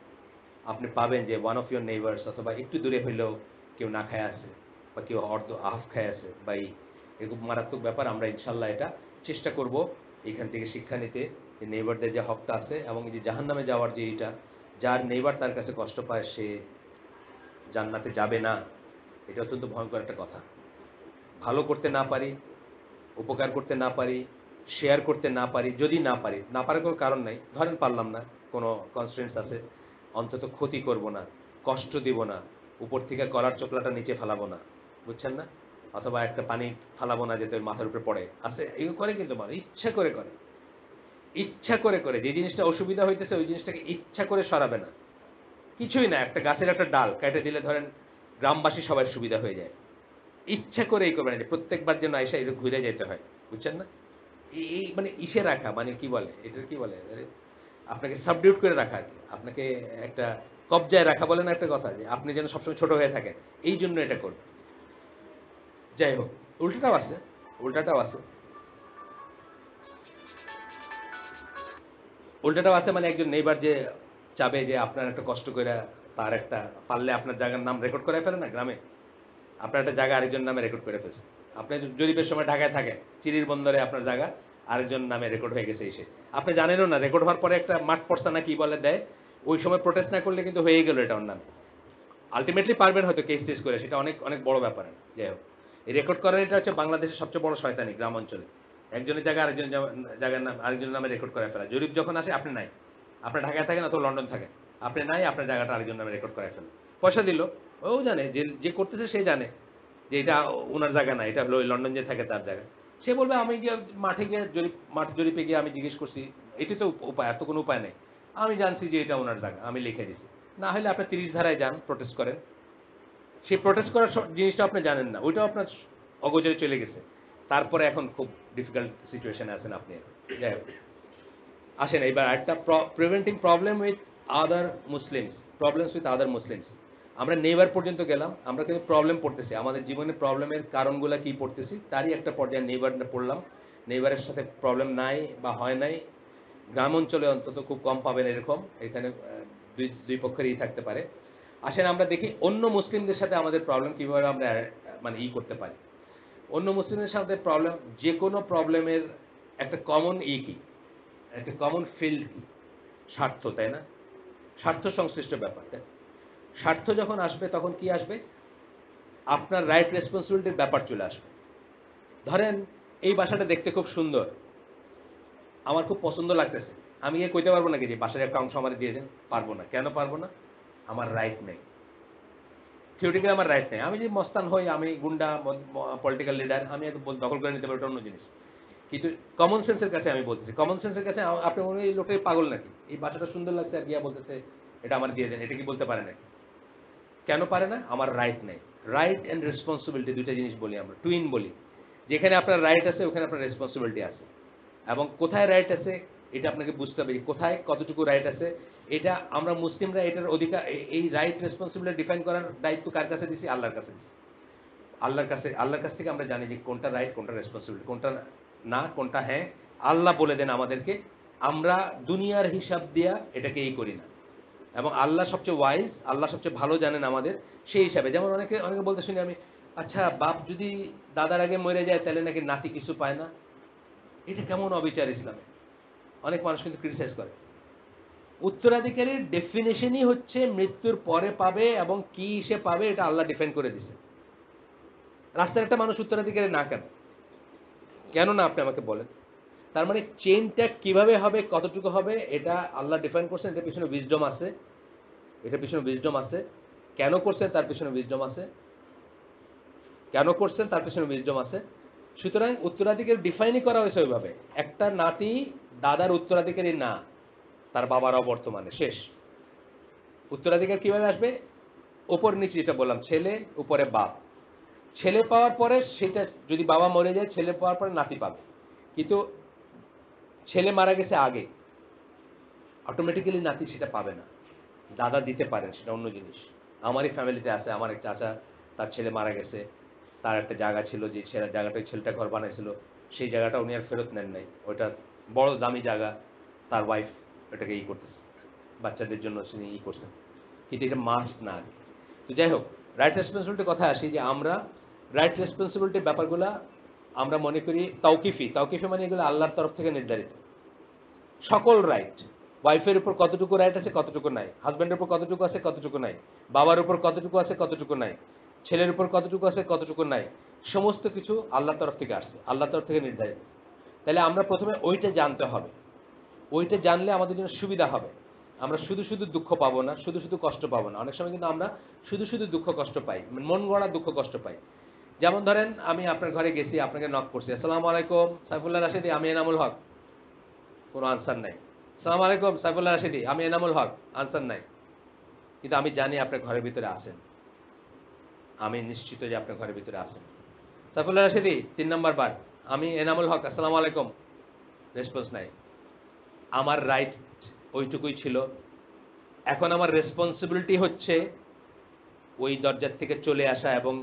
আপনি পাবেন যে ওয়ান অফ ইউর নেইবার্স অথবা একটু দূরে হইলেও কেউ না খায় আছে বা কেউ অর্ধ হাফ খায় আছে বা এরকম মারাত্মক ব্যাপার। আমরা ইনশাল্লাহ এটা চেষ্টা করব এখান থেকে শিক্ষা নিতে, যে নেইবারদের যে হকটা আছে এবং এই যে জাহান্নামে যাওয়ার যে এটা, যার নেইবার তার কাছে কষ্ট পায় সে জান্নাতে যাবে না, এটা অত্যন্ত ভয়ঙ্কর একটা কথা। ভালো করতে না পারি, উপকার করতে না পারি, শেয়ার করতে না পারি, যদি না পারি, না পারার কোনো কারণ নাই, ধরেন পারলাম না, কোনো কনস্ট্রেন্টস আছে, অন্তত ক্ষতি করব না, কষ্ট দিব না, উপর থেকে কলার চোখলাটা নিচে ফেলাবো না, বুঝছেন না, অথবা একটা পানি ফালাবো না যাতে মাথার উপরে পড়ে আছে, এগুলো করে কিন্তু মানুষ ইচ্ছা করে করে, ইচ্ছা করে করে যে জিনিসটা অসুবিধা হইতেছে ওই জিনিসটাকে ইচ্ছা করে সরাবে না। কিছুই না, একটা গাছের একটা ডাল কেটে দিলে ধরেন গ্রামবাসী সবার সুবিধা হয়ে যায়, ইচ্ছা করে এই করবে না যে প্রত্যেকবার যেন আইসা এটা ঘুরে যেতে হয়, বুঝছেন না। এই মানে ইসে রাখা, মানে কি বলে এটা, কি বলে আপনাকে সাবডিউট করে রাখা আর কি, আপনাকে একটা কবজায় রাখা বলে না একটা কথা, যে আপনি যেন সবসময় ছোট হয়ে থাকেন, এই জন্য এটা করবে। যাই হোক, উল্টাটাও আছে, উল্টাটাও আছে, উল্টাটাও আছে, মানে একজন নেইবার যে চাবে যে আপনার একটা কষ্ট করে তার একটা পারলে আপনার জায়গার নাম রেকর্ড করে ফেলে না গ্রামে, আপনার একটা জায়গা আরেকজন নামে রেকর্ড করে ফেলছে। আপনি জরিপের সময় ঢাকায় থাকেন, চিরির বন্দরে আপনার জায়গা আরেকজন নামে রেকর্ড হয়ে গেছে এসে, আপনি জানেনও না, রেকর্ড হওয়ার পরে একটা মাঠ পড়ছে না কি বলে দেয়, ওই সময় প্রোটেস্ট না করলে কিন্তু হয়ে গেল এটা ওর নামে। আলটিমেটলি পারবেন হয়তো কেস টেস করে, সেটা অনেক অনেক বড় ব্যাপার। যাই হোক, এই রেকর্ড করার এটা হচ্ছে বাংলাদেশের সবচেয়ে বড় শয়তানি গ্রাম অঞ্চলে, একজনের জায়গা আরেকজনের জায়গার নাম আরেকজনের নামে রেকর্ড করে ফেলা। জরিপ যখন আসে আপনি নাই, আপনি ঢাকায় থাকেন অথবা লন্ডন থাকেন, আপনি নাই, আপনার জায়গাটা আরেকজন নামে রেকর্ড করে ফেলেন, পয়সা দিল, ও জানে যে যে করতেছে সে জানে যে এটা ওনার জায়গা না, এটা হলো ওই লন্ডন যে থাকে তার জায়গা। সে বলবে আমি গিয়ে মাঠে গিয়ে মাঠ জরিপে গিয়ে আমি জিজ্ঞেস করছি, এটি তো উপায়, এত কোনো উপায় নেই, আমি জানছি যে এটা ওনার জায়গা, আমি লিখে দিছি। না হলে আপনি 30 ধারায় যান, প্রোটেস্ট করেন, সেই প্রোটেস্ট করার জিনিসটা আপনি জানেন না, ওইটাও আপনার অগোচরে চলে গেছে, তারপরে এখন খুব ডিফিকাল্ট সিচুয়েশনে আছেন আপনি। যাই হোক, আসেন এবার একটা preventing problem with other Muslims, problems with other Muslims. আমরা নেইবার পর্যন্ত গেলাম, আমরা কিন্তু প্রবলেম পড়তেছি, আমাদের জীবনে প্রবলেমের কারণগুলো কি পড়তেছি তারই একটা পর্যায়ে নেইবারটা পড়লাম। নেইবারের সাথে প্রবলেম নাই বা হয় নাই, গ্রাম অঞ্চলে অন্তত খুব কম পাবেন এরকম, এখানে দুই দুই পক্ষেরই থাকতে পারে। আসেন আমরা দেখি অন্য মুসলিমদের সাথে আমাদের প্রবলেম কিভাবে আমরা মানে করতে পারি। অন্য মুসলিমদের সাথে প্রবলেম, যে কোনো প্রবলেমের একটা কমন কি, একটা কমন ফিল্ড কি, স্বার্থ, তাই না? স্বার্থ সংশ্লিষ্ট ব্যাপারটা, স্বার্থ যখন আসবে তখন কি আসবে, আপনার রাইট রেসপন্সিবিলিটির ব্যাপার চলে আসবে। ধরেন এই বাসাটা দেখতে খুব সুন্দর, আমার খুব পছন্দ লাগতেছে, আমি গিয়ে কইতে পারবো নাকি যে বাসার একটা অংশ আমার দিয়ে দেন? পারবো না। কেন পারবো না? আমার রাইট নেই, থিওরিটিক্যালি আমার রাইট নেই। আমি যদি মস্তান হই, আমি গুন্ডা, পলিটিক্যাল লিডার, আমি দখল করে নিতে পারি, ওটা অন্য জিনিস। কিন্তু কমন সেন্সের কাছে আমি বলতেছি, কমন সেন্সের কাছে আপনি মনে হয় এই লোকটাই পাগল নাকি, এই বাসাটা সুন্দর লাগছে আর গিয়া বলতেছে এটা আমার দিয়ে দেন, এটা কি বলতে পারে নাকি? কেন পারে না? আমার রাইট নেই। রাইট অ্যান্ড রেসপন্সিবিলিটি দুইটা জিনিস বলি আমরা, টুইন বলি। যেখানে আপনার রাইট আছে ওখানে আপনার রেসপন্সিবিলিটি আছে, এবং কোথায় রাইট আছে এটা আপনাকে বুঝতে হবে, কোথায় কতটুকু রাইট আছে। এটা আমরা মুসলিমরা এটার অধিকার, এই রাইট রেসপন্সিবিলিটি ডিফাইন করার দায়িত্ব কার কাছে দিছি? আল্লাহর কাছে দিছি। আল্লাহর কাছ থেকে আমরা জানি যে কোনটা রাইট, কোনটা রেসপন্সিবিলিটি, কোনটা না, কোনটা হ্যাঁ। আল্লাহ বলে দেন আমাদেরকে, আমরা দুনিয়ার হিসাব দিয়া এটাকে এই করি না। এবং আল্লাহ সবচেয়ে ওয়াইজ, আল্লাহ সবচেয়ে ভালো জানেন আমাদের, সেই হিসাবে। যেমন অনেকে অনেকে বলতে শুনি আমি, আচ্ছা বাপ যদি দাদার আগে মরে যায় তাহলে নাকি নাতি কিছু পায় না, এটা কেমন অবিচার ইসলামে? অনেক মানুষ কিন্তু ক্রিটিসাইজ করে। উত্তরাধিকারীর ডেফিনেশনই হচ্ছে মৃত্যুর পরে পাবে, এবং কি সে পাবে এটা আল্লাহ ডিফাইন করে দিছে। রাস্তার একটা মানুষ উত্তরাধিকারী না কেন? কেন না আপনি আমাকে বলেন। তার মানে চেইনটা কিভাবে হবে, কতটুকু হবে, এটা আল্লাহ ডিফাইন করছেন, এটার পিছনে উইজডম আছে, এটার পিছনে উইজডম আছে। কেন করছেন তার পিছনে উইজডম আছে, কেন করছেন তার পিছনে উইজডম আছে। সুতরাং উত্তরাধিকারী ডিফাইনই করা হয়েছে ওইভাবে। একটা নাতি দাদার উত্তরাধিকারী না, তার বাবার অবর্তমানে শেষ। উত্তরাধিকার কিভাবে আসবে? ওপর নিচে, যেটা বললাম, ছেলে উপরে বাপ। ছেলে পাওয়ার পরে সেটা যদি বাবা মরে যায়, ছেলে পাওয়ার পরে নাতি পাবে। কিন্তু ছেলে মারা গেছে আগে, অটোমেটিক্যালি নাতি সেটা পাবে না। দাদা দিতে পারেন, সেটা অন্য জিনিস। আমারই ফ্যামিলিতে আছে, আমার এক চাচা, তার ছেলে মারা গেছে, তার একটা জায়গা ছিল, যে জায়গাটায় ছেলেটা ঘর বানাইছিল, সেই জায়গাটা উনি আর ফেরত নেন নাই। ওটা বড় দামি জায়গা, তার ওয়াইফ ওটাকে করতেছে, বাচ্চাদের জন্য তিনি করছেন, কিন্তু এটা মাস্ট না। তো যাই হোক, রাইট রেসপন্সিবিলিটির কথা আসি, যে আমরা রাইট রেসপন্সিবিলিটির ব্যাপারগুলা আমরা মনে করি তাওকিফি মানে এগুলো আল্লাহর তরফ থেকে নির্ধারিত। সকল রাইট, ওয়াইফের উপর কতটুকু রাইট আছে কতটুকু নাই, হাজব্যান্ডের উপর কতটুকু আছে কতটুকু নাই, বাবার উপর কতটুকু আছে কতটুকু নাই, ছেলের উপর কতটুকু আছে কতটুকু নাই, সমস্ত কিছু আল্লাহর তরফ থেকে আসছে, আল্লাহর তরফ থেকে নির্ধারিত। তাহলে আমরা প্রথমে ওইটা জানতে হবে, ওইটা জানলে আমাদের জন্য সুবিধা হবে। আমরা শুধু শুধু দুঃখ পাবো না, শুধু শুধু কষ্ট পাবো না। অনেক সময় কিন্তু আমরা শুধু শুধু দুঃখ কষ্ট পাই, মন গড়া দুঃখ কষ্ট পাই। যেমন ধরেন, আমি আপনার ঘরে গেছি, আপনাকে নক করছি, আসসালামু আলাইকুম সাইফুল্লাহ রাশিদি, আমি এনামুল হক, কোনো আনসার নাই। আসসালামু আলাইকুম সাইফুল্লাহ রাশিদি, আমি এনামুল হক, আনসার নাই। কিন্তু আমি জানি আপনার ঘরের ভিতরে আছেন, আমি নিশ্চিত যে আপনার ঘরের ভিতরে আছেন। সাইফুল্লাহ রাশিদি 3 নম্বর বার, আমি এনামুল হক, আসসালামু আলাইকুম, রেসপন্স নাই। আমার রাইট ওইটুকুই ছিল। এখন আমার রেসপন্সিবিলিটি হচ্ছে ওই দরজার থেকে চলে আসা এবং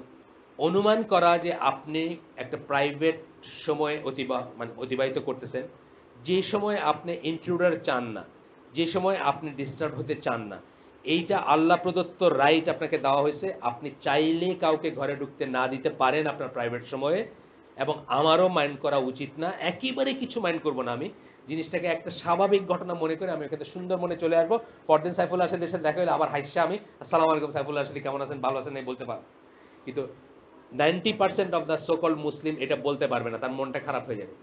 অনুমান করা যে আপনি একটা প্রাইভেট সময় অতিবাহিত করতেছেন, যে সময় আপনি ইন্ট্রুডার চান না, যে সময় আপনি ডিস্টার্ব হতে চান না। এইটা আল্লাহ প্রদত্ত রাইট আপনাকে দেওয়া হয়েছে। আপনি চাইলে কাউকে ঘরে ঢুকতে না দিতে পারেন আপনার প্রাইভেট সময়ে, এবং আমারও মাইন্ড করা উচিত না, একেবারে কিছু মাইন্ড করবো না। আমি জিনিসটাকে একটা স্বাভাবিক ঘটনা মনে করে আমি এখানে সুন্দর মনে চলে আসবো। পরদিন সাইফুল্লাহ রাশিদের সাথে দেখা হলে আবার হাসছে, আমি আসসালামু আলাইকুম সাইফুল্লাহ রাশিদ, কেমন আছেন, ভালো আছেন, এই বলতে পারবো। কিন্তু 90% অফ দ্য সোকল মুসলিম এটা বলতে পারবে না, তার মনটা খারাপ হয়ে যাবে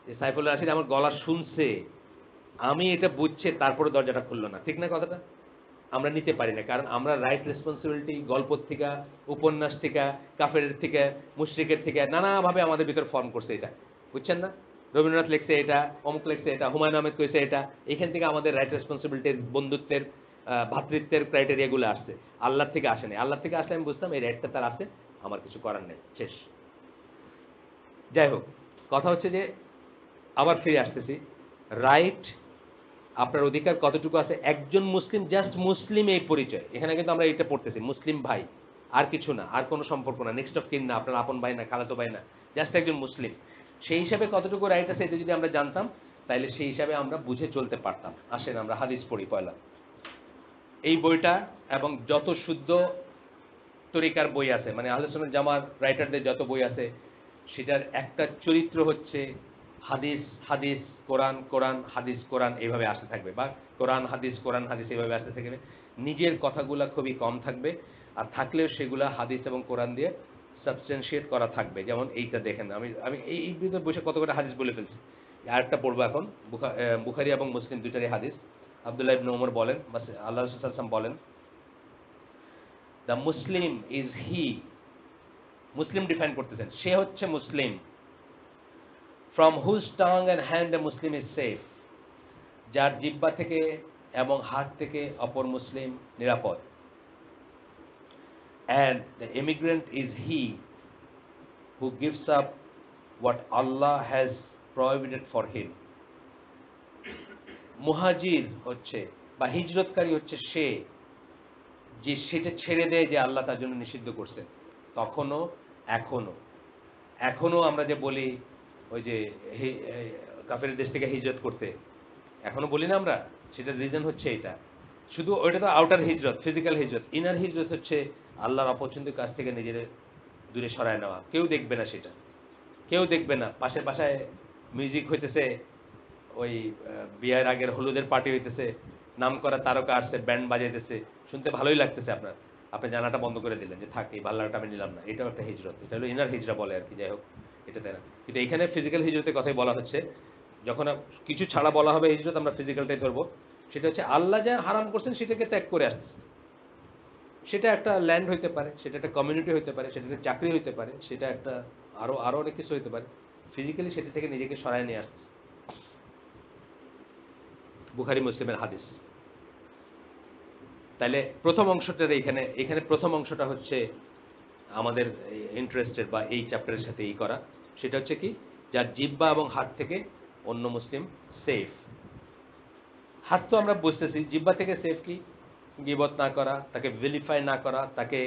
যে সাইফুল্লাহ রাশিদ আমার গলা শুনছে, আমি এটা বুঝছে, তারপরে দরজাটা খুললো না। ঠিক না কথাটা? আমরা নিতে পারি না, কারণ আমরা রাইট রেসপন্সিবিলিটি গল্প থেকে, উপন্যাস থেকে, কাফেরের থেকে, মুশরিকের থেকে নানাভাবে আমাদের ভিতর ফর্ম করছে। এটা বুঝছেন না? রবীন্দ্রনাথ লিখছে এটা, অমুক লিখছে এটা, হুমায়ুন আহমেদ কইছে এটা। এখান থেকে আমাদের রাইট রেসপন্সিবিলিটির, বন্ধুত্বের, ভ্রাতৃত্বের ক্রাইটেরিয়াগুলো আসছে, আল্লাহ থেকে আসেনি। আল্লাহ থেকে আসলে আমি বুঝতাম এই রাইটটা তার আছে, আমার কিছু করার নেই, শেষ। যাই হোক, কথা হচ্ছে যে আবার ফিরে আসতেছি, রাইট আপনার অধিকার কতটুকু আছে। একজন মুসলিম, জাস্ট মুসলিম এই পরিচয়, এখানে কিন্তু আমরা এটা পড়তেছি, মুসলিম ভাই, আর কিছু না, আর কোনো সম্পর্ক না, নেক্সট অফ কিন না, আপনার আপন ভাই না, খালাতো ভাই না, জাস্ট একজন মুসলিম। সেই হিসাবে কতটুকু রাইট আছে এটা যদি আমরা জানতাম, তাহলে সেই হিসাবে আমরা বুঝে চলতে পারতাম। আসেন আমরা হাদিস পড়ি পয়লা। এই বইটা এবং যত শুদ্ধ তরিকার বই আছে, মানে আহলে সুন্নাত জামাত রাইটারদের যত বই আছে, সেটার একটা চরিত্র হচ্ছে হাদিস হাদিস কোরআন, কোরআন হাদিস কোরআন, এইভাবে আসতে থাকবে, বা কোরআন হাদিস এইভাবে আসতে থাকবে। নিজের কথাগুলা খুবই কম থাকবে, আর থাকলেও সেগুলা হাদিস এবং কোরআন দিয়ে সাবস্টেন্সিয়েট করা থাকবে। যেমন এইটা দেখেন, আমি আমি এই ভিতরে বসে কত করে হাদিস বলে ফেলছি। আরেকটা পড়বো এখন, বুখারী এবং মুসলিম দুইটারই হাদিস। আব্দুল্লাহ ইবনে ওমর বলেন, আল্লাহ রাসূল সাল্লাল্লাহু আলাইহি ওয়াসাল্লাম বলেন, দ্য মুসলিম ইজ হি, মুসলিম ডিফাইন করতেছেন, সে হচ্ছে মুসলিম, from whose tongue and hand a Muslim is safe, যার জিহ্বা থেকে এবং হাত থেকে অপর মুসলিম নিরাপদ। And the immigrant is he who gives up what Allah has prohibited for him. মুহাজির হচ্ছে বা হিজরতকারী হচ্ছে সে, যে সেটা ছেড়ে দেয় যে আল্লাহ তার জন্য নিষিদ্ধ করছেন। তখনও এখনো এখনো আমরা যে বলি ওই যে কাফের দেশ থেকে হিজরত করতে, এখনো বলি না আমরা, সেটার রিজন হচ্ছে এটা। শুধু ওইটা তো আউটার হিজরত, ফিজিক্যাল হিজরত। ইনার হিজরত হচ্ছে আল্লাহর অপছন্দের কাছ থেকে নিজের দূরে সরায় নেওয়া। কেউ দেখবে না সেটা, কেউ দেখবে না। পাশের বাসায় মিউজিক হইতেছে, ওই বিয়ের আগের হলুদের পার্টি হইতেছে, নাম করা তারকা আসছে, ব্যান্ড বাজাইতেছে, শুনতে ভালোই লাগতেছে, আপনার আপনি জানাটা বন্ধ করে দিলেন যে থাক, এই ভালো লাগাটা আমি নিলাম না। এটাও একটা হিজরত, এটা হলো ইনার হিজরা বলে আর কি। যাই হোক, এটা তাই না, কিন্তু এখানে ফিজিক্যাল হিজরতের কথাই বলা হচ্ছে। যখন কিছু ছাড়া বলা হবে হিজরত, আমরা ফিজিক্যালটাই ধরবো। সেটা হচ্ছে আল্লাহ যা হারাম করছেন সেটাকে ত্যাগ করে আসছে। সেটা একটা ল্যান্ড হইতে পারে, সেটা একটা কমিউনিটি হইতে পারে, সেটা একটা চাকরি হইতে পারে, সেটা একটা আরো আরো অনেক কিছু হইতে পারে। ফিজিক্যালি সেটা থেকে নিজেকে সরায় নিয়ে আসছে। বুখারী মুসলিমের হাদিস। তাহলে প্রথম অংশটার এখানে এখানে প্রথম অংশটা হচ্ছে আমাদের ইন্টারেস্টের বা এই চ্যাপ্টারের সাথে এই করা। সেটা হচ্ছে কি, যার জিহ্বা এবং হাত থেকে অন্য মুসলিম সেফ। হাত তো আমরা বুঝতেছি, জিহ্বা থেকে সেফ কি, গীবত না করা, তাকে ভিলিফাই না করা, তাকে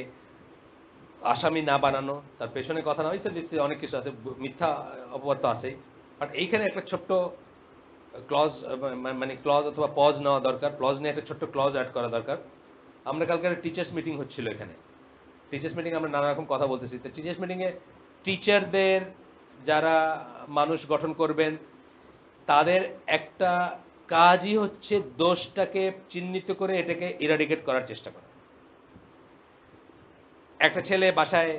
আসামি না বানানো, তার পেছনে কথা না হয়েছে, অনেক কিছু আছে, মিথ্যা অপবাদ তো আছেই। বাট এইখানে একটা ছোট্ট ক্লজ, মানে ক্লজ অথবা পজ নেওয়া দরকার, ক্লজ নিয়ে একটা ছোট্ট ক্লজ অ্যাড করা দরকার। আমরা কালকে একটা টিচার্স মিটিং হচ্ছিল এখানে, টিচার্স মিটিং আমরা নানা রকম কথা বলতেছি। তো টিচার্স মিটিংয়ে টিচারদের যারা মানুষ গঠন করবেন তাদের একটা কাজই হচ্ছে দোষটাকে চিহ্নিত করে এটাকে ইরাডিকেট করার চেষ্টা করা। একটা ছেলে বাসায়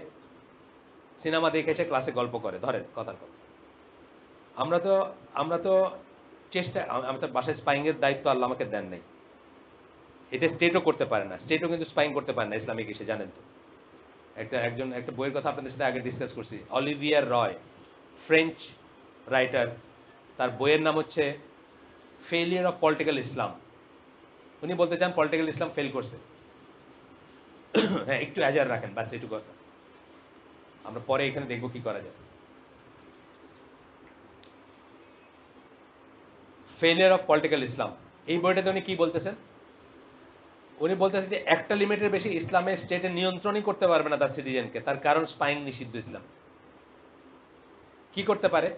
সিনেমা দেখেছে, ক্লাসে গল্প করে, ধরেন কথার কথা, আমরা তো চেষ্টা, আমি তো বাসায় স্পাইং এর দায়িত্ব আল্লাহ আমাকে দেন নাই, এটা স্টেটও করতে পারে না, স্টেটও কিন্তু স্পাইং করতে পারে না ইসলামিক এসে, জানেন তো। একটা বইয়ের কথা আপনাদের সাথে আগে ডিসকাস করছি, অলিভিয়ার রয়, ফ্রেঞ্চ রাইটার, তার বইয়ের নাম হচ্ছে ফেলিয়ার অফ পলিটিক্যাল ইসলাম। উনি বলতে চান পলিটিক্যাল ইসলাম ফেল করছে। হ্যাঁ, একটু অ্যাজার রাখেন, বাস একটু কথা, আমরা পরে এখানে দেখবো কি করা যায়। ফেলিয়ার অফ পলিটিক্যাল ইসলাম, এই বইটাতে উনি কি বলতেছেন? উনি বলতেছেন যে একটা লিমিটের বেশি ইসলামের স্টেটে নিয়ন্ত্রণই করতে পারবে না তার সিটিজেনকে, তার কারণ স্পাইং নিষিদ্ধ ইসলাম। কি করতে পারে?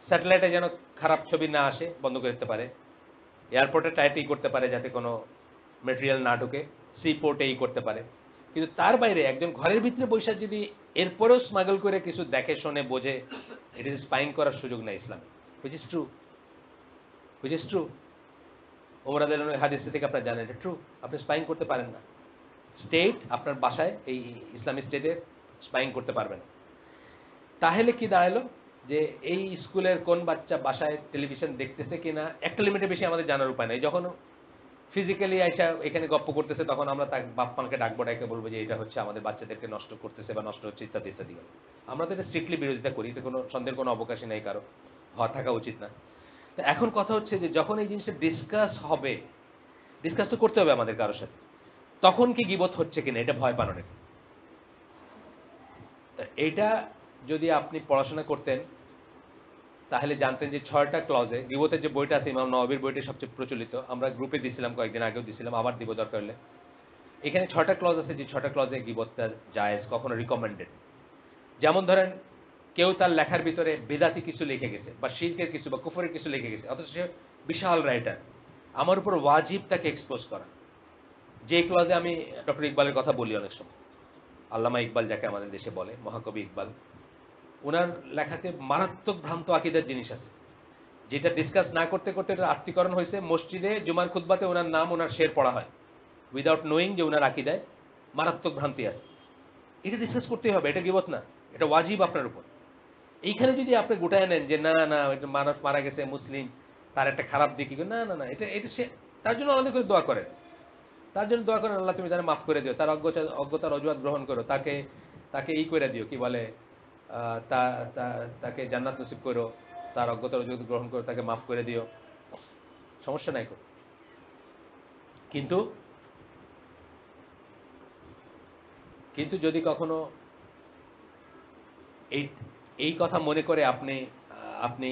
স্যাটেলাইটে যেন খারাপ ছবি না আসে বন্ধ করে দিতে পারে, এয়ারপোর্টে টাইটেই করতে পারে যাতে কোনো মেটেরিয়াল না ঢুকে, সি পোর্টেই করতে পারে। কিন্তু তার বাইরে একজন ঘরের ভিতরে বৈশাখ যদি এরপরেও স্মাগল করে কিছু দেখে শোনে বোঝে, এটা স্পাইং করার সুযোগ নেই ইসলাম, which is true, which is true. Omar রাদিয়াল্লাহু আনহু হাদিস থেকে আপনারা জানেন এটা ট্রু, আপনি স্পাইং করতে পারেন না। স্টেট আপনার বাসায় এই ইসলামিক স্টেটে স্পাইং করতে পারবে না। তাহলে কি দাঁড়ালো যে এই স্কুলের কোন বাচ্চা বাসায় টেলিভিশন দেখতেছে কিনা একটা লিমিটের বেশি আমাদের জানার উপায় নাই। যখন ফিজিক্যালি আইসা এখানে গপ্প করতেছে তখন আমরা তার বাপ মাকে ডাকবো, ডাকে বলবো যে এটা হচ্ছে আমাদের বাচ্চাদেরকে নষ্ট করতেছে বা নষ্ট হচ্ছে ইত্যাদি ইত্যাদি। আমরা তো এটা স্ট্রিক্টলি বিরোধিতা করি, এতে কোনো সন্দেহের কোনো অবকাশই নেই, কারো হওয়া থাকা উচিত না। তো এখন কথা হচ্ছে যে যখন এই জিনিসটা ডিসকাস হবে, ডিসকাস তো করতে হবে আমাদের কারোর সাথে, তখন কি গীবত হচ্ছে কিনা এটা ভয় পানোর। এইটা যদি আপনি পড়াশোনা করতেন তাহলে জানতেন যে 6টা ক্লজে, গীবতের যে বইটা আছে ইমাম নওয়াবির বইটা সবচেয়ে প্রচলিত, আমরা গ্রুপে দিছিলাম, কয়েকদিন আগেও দিছিলাম, আবার দিব দরকার হলে। এখানে 6টা ক্লজ আছে, যে 6টা ক্লজে গীবতটা জায়েজ, কখনো রিকমেন্ডেড। যেমন ধরেন কেউ তার লেখার ভিতরে বেদাতি কিছু লিখে গেছে বা শিরকের কিছু বা কুফরের কিছু লিখে গেছে, অথচ সে বিশাল রাইটার, আমার উপর ওয়াজিব তাকে এক্সপোজ করা। যে ক্লজে আমি ডক্টর ইকবালের কথা বলি অনেক সময়, আল্লামা ইকবাল যাকে আমাদের দেশে বলে, মহাকবি ইকবাল, ওনার লেখাতে মারাত্মক ভ্রান্ত আকীদার জিনিস আছে, যেটা ডিসকাস না করতে করতে এটা আত্মীকরণ হয়েছে। মসজিদে জুমার খুতবাতে ওনার নাম, ওনার শের পড়া হয় উইদাউট নোয়িং যে ওনার আকীদায় মারাত্মক ভ্রান্তি আছে। এটা ডিসকাস করতেই হবে, এটা গীবত না, এটা ওয়াজিব আপনার উপর। এইখানে যদি আপনি গোটায় নেন যে না না এটা মানুষ মারা গেছে মুসলিম, তার একটা খারাপ দিক, না না না, এটা এটা সে, তার জন্য অনেক করে দোয়া করেন, তার জন্য দোয়া করেন আল্লাহ তুমি তারা মাফ করে দিও, তার অজ্ঞতার অজুহাত গ্রহণ করো, তাকে তাকে ই করে দিও, কি বলে, তাকে জান্নাত নসিব করো, তার অজ্ঞতার অজুহাত গ্রহণ করো, তাকে মাফ করে দিও, সমস্যা নাই। কিন্তু কিন্তু যদি কখনো এই এই কথা মনে করে আপনি আপনি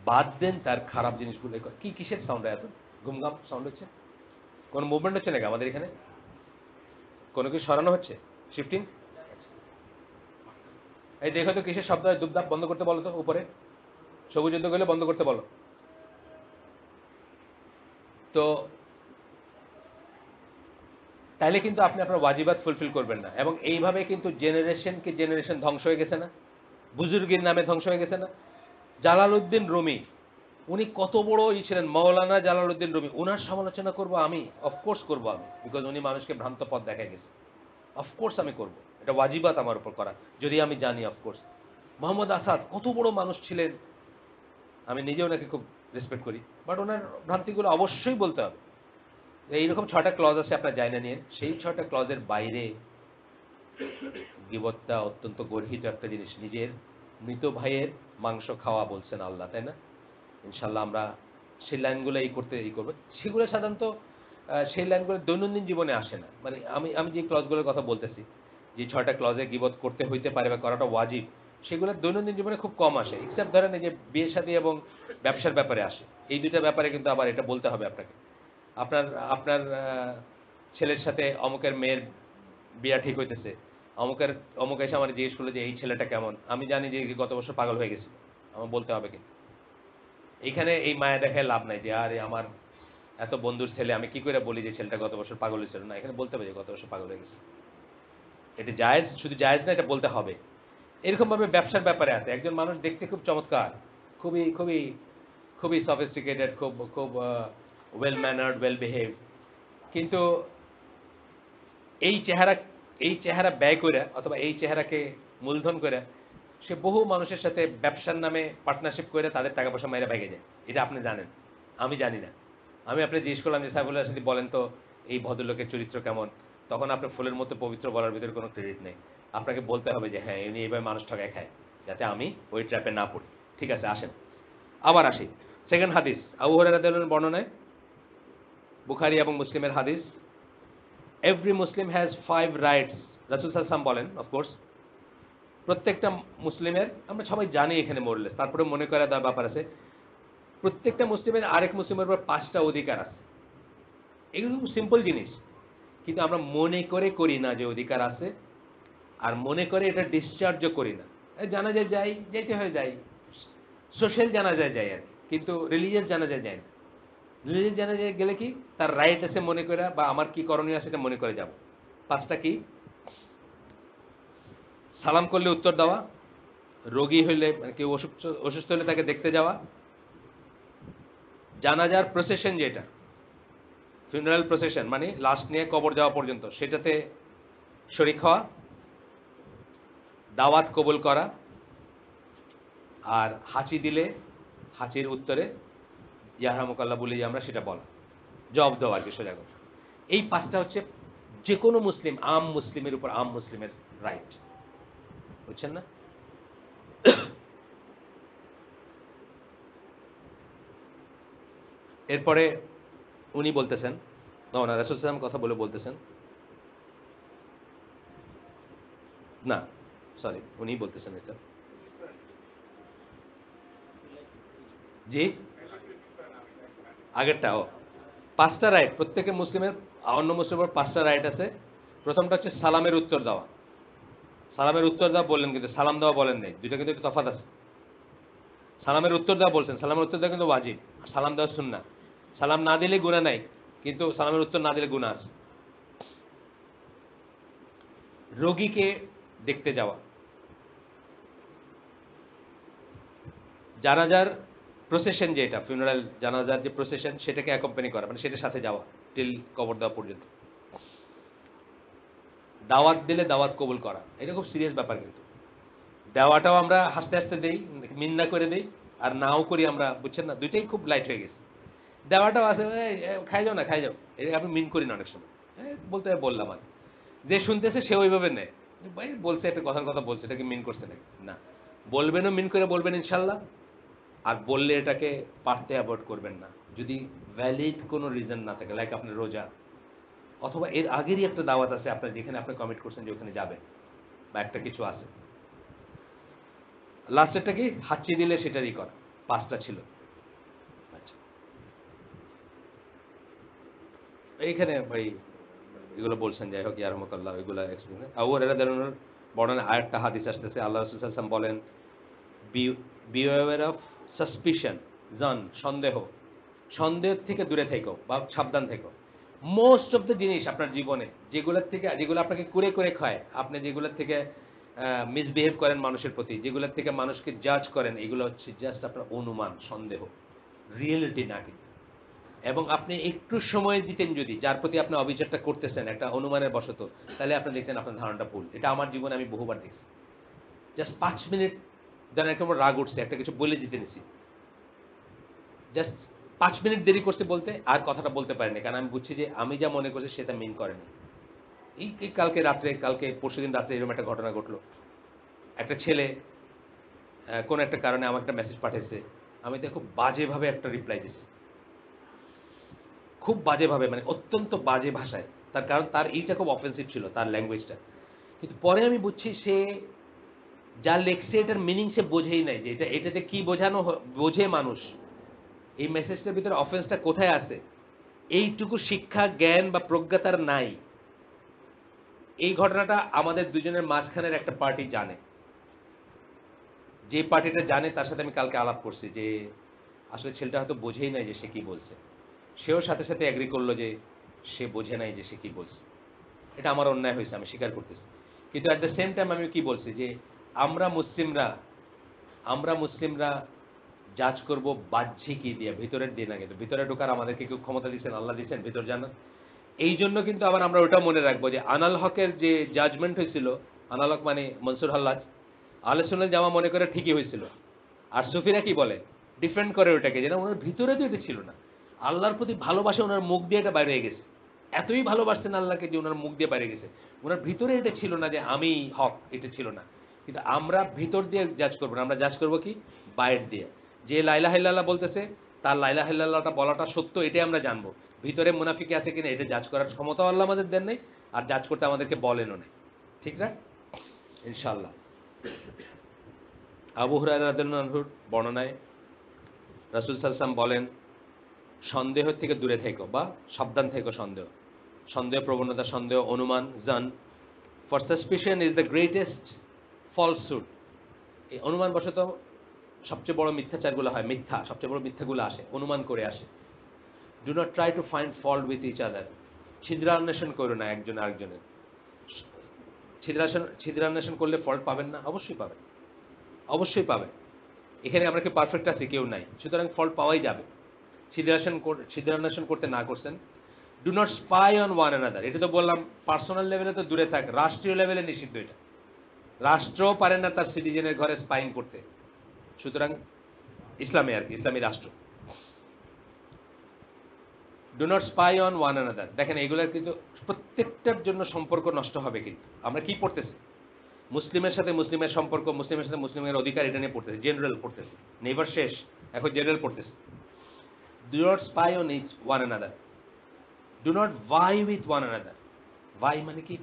বাদ দেন তার খারাপ জিনিসগুলো, কি কিসের সাউন্ড এত ঘুমঘাম সাউন্ড হচ্ছে? কোন মুভমেন্ট হচ্ছে নাকি আমাদের এখানে? কোনো কিছু সরানো হচ্ছে, শিফটিং? এই দেখো তো কিসের শব্দ, দুপদাপ বন্ধ করতে বলো তো, উপরে সবুজ যুদ্ধ গেলে বন্ধ করতে বলো। তো তাইলে কিন্তু আপনি আপনার ওয়াজিবাত ফুলফিল করবেন না, এবং এইভাবে কিন্তু জেনারেশনকে জেনারেশন ধ্বংস হয়ে গেছে না, বুজুর্গের নামে ধ্বংস হয়ে গেছে না। জালালউদ্দিন রুমি, উনি কত বড় ই ছিলেন, মাওলানা জালালউদ্দিন রুমি, ওনার সমালোচনা করব আমি? অফকোর্স করবো আমি, বিকজ উনি মানুষকে ভ্রান্ত পথ দেখা গেছে, অফকোর্স আমি করব, এটা ওয়াজিবাত আমার উপর করা, যদি আমি জানি, অফকোর্স। মোহাম্মদ আসাদ কত বড় মানুষ ছিলেন, আমি নিজে ওনাকে খুব রেসপেক্ট করি, বাট ওনার ভ্রান্তিগুলো অবশ্যই বলতে হবে। এইরকম 6টা ক্লজ আছে, আপনার জায়না নিয়ে, সেই 6টা ক্লজের বাইরে গীবতটা অত্যন্ত গর্হিত একটা জিনিস। নিজের মৃত ভাইয়ের মাংস খাওয়া বলছেন আল্লাহ, তাই না? ইনশাল্লাহ আমরা সেই লাইনগুলো এই করবো। সেগুলো সাধারণত সেই লাইনগুলো দৈনন্দিন জীবনে আসে না, মানে আমি আমি যে ক্লজগুলোর কথা বলতেছি, যে 6টা ক্লজে গীবত করতে হইতে পারে বা করাটা ওয়াজিব, সেগুলো দৈনন্দিন জীবনে খুব কম আসে, এক্সেপ্ট ধরেন এই যে বিয়ে শাদী এবং ব্যবসার ব্যাপারে আসে। এই দুইটা ব্যাপারে কিন্তু আবার এটা বলতে হবে আপনাকে, আপনার আপনার ছেলের সাথে অমুকের মেয়ের বিয়া ঠিক হইতেছে, অমুকের অমুক এসে আমার জিজ্ঞেস করলো যে এই ছেলেটা কেমন, আমি জানি যে গত বছর পাগল হয়ে গেছে, আমার বলতে হবে কিন্তু এইখানে এই মায়া দেখায় লাভ নাই যে আরে আমার এত বন্ধুর ছেলে, আমি কি করে বলি যে ছেলেটা গত বছর পাগল হয়েছিল। না, এখানে বলতে হবে যে গত বছর পাগল হয়ে গেছে। এটা জায়েজ, শুধু জায়েজ না, এটা বলতে হবে। এরকম ভাবে ব্যবসার ব্যাপারে আছে, একজন মানুষ দেখতে খুব চমৎকার, খুবই খুবই খুবই সফিস্টিকেটেড, খুব খুব ওয়েল ম্যানার্ড, ওয়েল বিহেভ, কিন্তু এই চেহারা এই চেহারা ব্যয় করে অথবা এই চেহারাকে মূলধন করে সে বহু মানুষের সাথে ব্যবসার নামে পার্টনারশিপ করে তাদের টাকা পয়সা মাইরা ভেঙে যায়। এটা আপনি জানেন, আমি জানি না। আমি আপনি জিজ্ঞেস করলাম যে সাইফুল্লাহ সাথী বলেন তো এই ভদ্রলোকের চরিত্র কেমন, তখন আপনার ফুলের মতো পবিত্র বলার ভিতরে কোনো ক্রেডিট নেই। আপনাকে বলতে হবে যে হ্যাঁ এমনি এইভাবে মানুষ ঠকায় খায়, যাতে আমি ওই ট্র্যাপে না পড়ি। ঠিক আছে, আসেন আবার আসি। সেকেন্ড হাদিস, আবু হুরায়রা রাদিয়াল্লাহু আনহু বর্ণনায়, বুখারী এবং মুসলিমের হাদিস, এভরি মুসলিম হ্যাজ 5 রাইটস। রাসূল সাল্লাল্লাহু আলাইহি ওয়াসাল্লাম বলেন, অফকোর্স প্রত্যেকটা মুসলিমের, আমরা সবাই জানি এখানে মরলে, তারপরে মনে করা দেওয়ার ব্যাপার আছে, প্রত্যেকটা মুসলিমের আরেক মুসলিমের উপর 5টা অধিকার আছে। এগুলো খুব সিম্পল জিনিস, কিন্তু আমরা মনে করে করি না যে অধিকার আছে, আর মনে করে এটা ডিসচার্জও করি না। জানাজায় যাই, যেতে হয়ে যাই, সোশ্যাল জানাজায় যাই আর কি, কিন্তু রিলিজিয়াস জানাজায় যাই না। রিলিজিয়াস জানাজায় গেলে কি তার রাইট আছে মনে করে, বা আমার কি করণীয় আছে সেটা মনে করে যাব। 5টা কি? সালাম করলে উত্তর দেওয়া, রোগী হইলে মানে কেউ অসুস্থ হলে তাকে দেখতে যাওয়া, জানাজার প্রসেশন যেটা ফিউনারাল প্রসেশন মানে লাশ নিয়ে কবর যাওয়া পর্যন্ত, সেটাতে শরীক হওয়া, দাওয়াত কবুল করা, আর হাঁচি দিলে হাঁচির উত্তরে ইয়ারহামুকাল্লাহ বলি যে আমরা সেটা বলা, জবাব দেওয়া আর কি, সোজা কথা। এই 5টা হচ্ছে যে কোনো মুসলিম, আম মুসলিমের উপর আম মুসলিমের রাইট, বুঝছেন না? এরপরে উনি বলতেছেন, না রাসূল সাল্লাল্লাহু কথা বলে বলতেছেন, না সরি উনি বলতেছেন এটা, জি আগেরটা। ও 5টা রাইট প্রত্যেকের মুসলিমের, অন্য মুসলিমের 5টা রাইট আছে। প্রথমটা হচ্ছে সালামের উত্তর দেওয়া। সালামের উত্তর দেওয়া বললেন, কিন্তু সালাম দেওয়া বলেন নাই, দুইটা কিন্তু একটু তফাৎ আছে। সালামের উত্তর দেওয়া বলছেন, সালামের উত্তর দেওয়া কিন্তু ওয়াজিব, সালাম দেওয়া সুন্নাহ। সালাম না দিলে গুনাহ নাই, কিন্তু সালামের উত্তর না দিলে গুনাহ আছে। রোগীকে দেখতে যাওয়া, জানাজার প্রসেশন যেটা ফিউনারাল জানাজার যে প্রসেশন সেটাকে অ্যাকম্পানি করা, মানে সেটার সাথে যাওয়া টিল কবর দেওয়া পর্যন্ত। দাওয়াত দিলে দাওয়াত কবুল করা, এটা খুব সিরিয়াস ব্যাপার। কিন্তু দেওয়াটাও আমরা হাসতে হাসতে দেই, মিন্না করে দেই, আর নাও করি আমরা, বুঝছেন না, দুইটাই খুব লাইট হয়ে গেছে। দেওয়াটাও আছে, খাই যাও না খাই যাও, এটা আমি মিন করি না অনেক সময়, বলতে বললাম আর যে শুনতেছে সে ওইভাবে নেয়, ভাই বলছে একটা কথার কথা বলছে, এটাকে মিন করছে নাকি না, বলবেনও মিন করে বলবেন ইনশাল্লাহ। আর বললে এটাকে পারতে অ্যাভয়েড করবেন না, যদি ভ্যালিড কোনো রিজন না থাকে, লাইক আপনার রোজা, অথবা এর আগেরই একটা দাওয়াত আছে আপনার, যেখানে আপনি কমিট করছেন যে ওখানে যাবেন, বা একটা কিছু আছে। লাস্টেরটা কি? হাঁচি দিলে সেটারই করা। 5টা ছিল। আচ্ছা, এইখানে ভাই এগুলো বলছেন, যাই হোক ইয়ারহামুকাল্লাহ, এগুলো এক্সপ্লেন। আবু হুরায়রা রাদিয়াল্লাহু আনহু বর্ণনা আরেকটা হাদিস আসতেছে, আল্লাহ রাসূল সাল্লাল্লাহু আলাইহি ওয়াসাল্লাম বলেন, বিওয়্যার অফ সাসপিশন, জন সন্দেহ, সন্দেহ থেকে দূরে থেকো বা সাবধান থেকো। মোস্ট অফ দ্য জিনিস আপনার জীবনে যেগুলোর থেকে, যেগুলো আপনাকে কুরে করে খায়, আপনি যেগুলোর থেকে মিসবিহেভ করেন মানুষের প্রতি, যেগুলোর থেকে মানুষকে জাজ করেন, এগুলো হচ্ছে জাস্ট আপনার অনুমান, সন্দেহ, রিয়েলিটি না কিন্তু। এবং আপনি একটু সময় দিতেন যদি যার প্রতি আপনি অবিচারটা করতেছেন একটা অনুমানের বশত, তাহলে আপনি দেখতেন আপনার ধারণাটা ভুল। এটা আমার জীবনে আমি বহুবার দেখছি। জাস্ট 5 মিনিট, যেন একটা রাগ উঠছে, একটা কিছু বলে দিতে নিছি, জাস্ট 5 মিনিট দেরি করছে বলতে, আর কথাটা বলতে পারেনি, কারণ আমি বুঝছি যে আমি যা মনে করছি সেটা মিন করেনি। এই কালকে রাত্রে, কালকে পরশুদিন রাত্রে এরকম একটা ঘটনা ঘটলো। একটা ছেলে কোন একটা কারণে আমার একটা মেসেজ পাঠিয়েছে, আমি তো খুব বাজেভাবে একটা রিপ্লাই দিচ্ছি, খুব বাজেভাবে, মানে অত্যন্ত বাজে ভাষায়। তার কারণ তার এইটা খুব অফেন্সিভ ছিল, তার ল্যাঙ্গুয়েজটা। কিন্তু পরে আমি বুঝছি সে যা লেখছে এটার মিনিং সে বোঝেই নাই, যে এটাতে কি বোঝানো বোঝে মানুষ, এই মেসেজটার ভিতরে অফেন্সটা কোথায় আছে, এইটুকু শিক্ষা জ্ঞান বা প্রজ্ঞা তার নাই। এই ঘটনাটা আমাদের দুজনের মাঝখানের একটা পার্টি জানে। যে পার্টিটা জানে তার সাথে আমি কালকে আলাপ করছি যে আসলে ছেলেটা হয়তো বোঝেই নাই যে সে কি বলছে। সেও সাথে সাথে এগ্রি করলো যে সে বোঝে নাই যে সে কি বলছে। এটা আমার অন্যায় হয়েছে, আমি স্বীকার করতেছি। কিন্তু অ্যাট দ্য সেম টাইম আমি কি বলছি যে আমরা মুসলিমরা জাজ করব বাহ্যিক দিয়ে, ভিতরের দিয়ে না। কিন্তু ভিতরে ঢোকার আমাদেরকে কেউ ক্ষমতা দিচ্ছেন? আল্লাহ দিচ্ছেন ভিতর জানার। এই জন্য কিন্তু আবার আমরা ওটা মনে রাখবো যে আনাল হকের যে জাজমেন্ট হয়েছিল, আনাল হক মানে মনসুর হাল্লাজ, আহলে সুন্নাত জামা মনে করে ঠিকই হয়েছিল। আর সুফিরা কি বলে, ডিফেন্ড করে ওটাকে, যেন ওনার ভিতরে তো এটা ছিল না। আল্লাহর প্রতি ভালোবাসা ওনার মুখ দিয়ে এটা বাইরে হয়ে গেছে। এতই ভালোবাসতেন আল্লাহকে যে ওনার মুখ দিয়ে বাইরে গেছে। ওনার ভিতরে এটা ছিল না যে আমি হক, এটা ছিল না। কিন্তু আমরা ভিতর দিয়ে জাজ করবো না, আমরা জাজ করবো কি বাইরে দিয়ে। যে লাইলাহা ইল্লাল্লাহ বলতেছে তার লাইলাহা ইল্লাল্লাহটা বলাটা সত্য, এটাই আমরা জানবো। ভিতরে মুনাফিকি আছে কিনা এটা জাজ করার ক্ষমতাও আল্লাহ আমাদের দেন নাই, আর জাজ করতে আমাদেরকে বলেনও নাই। ঠিক না? ইনশাআল্লাহ। আবু হুরায়রা রাদিয়াল্লাহু আনহুর বর্ণনায় রাসূল সাল্লাল্লাহু আলাইহি ওয়াসাল্লাম বলেন, সন্দেহ থেকে দূরে থেকো বা সাবধান থেকো সন্দেহ প্রবণতা, সন্দেহ, অনুমান, জান। For suspicion is the greatest falsehood. এই অনুমান বশত সবচেয়ে বড় মিথ্যাচারগুলো হয়, সবচেয়ে বড় মিথ্যাগুলো আসে অনুমান করে আসে। Do not try to find fault with each other. ছিদ্রান্বেষণ করো না একজন আরেকজনের। ছিদ্রান্বেষণ করলে ফল্ট পাবেন না? অবশ্যই পাবেন, অবশ্যই পাবেন। এখানে আমরা কি পারফেক্ট আছি? কেউ নাই, সুতরাং ফল্ট পাওয়াই যাবে। ছিদ্রান্বেষণ করতে না করছেন। Do not spy on one another. এটা তো বললাম পার্সোনাল লেভেলে তো দূরে থাক, রাষ্ট্রীয় লেভেলে নিষিদ্ধ এটা। রাষ্ট্রও পারেন না তার সিটিজেনের ঘরে স্পাইং করতে, সুতরাং ইসলামে আর কি, ইসলামী রাষ্ট্র। Do not spy on one another. দেখেন এগুলোর কিন্তু প্রত্যেকটার জন্য সম্পর্ক নষ্ট হবে। কিন্তু আমরা কি পড়তেছি? মুসলিমের সাথে মুসলিমের সম্পর্ক, মুসলিমের সাথে মুসলিমের অধিকার, এটা নিয়ে পড়তেছি, জেনারেল পড়তেছি, নেভার শেষ, এখন জেনারেল পড়তেছি। Do not spy on each one another. Do not vie with one another. Vie মানে কি?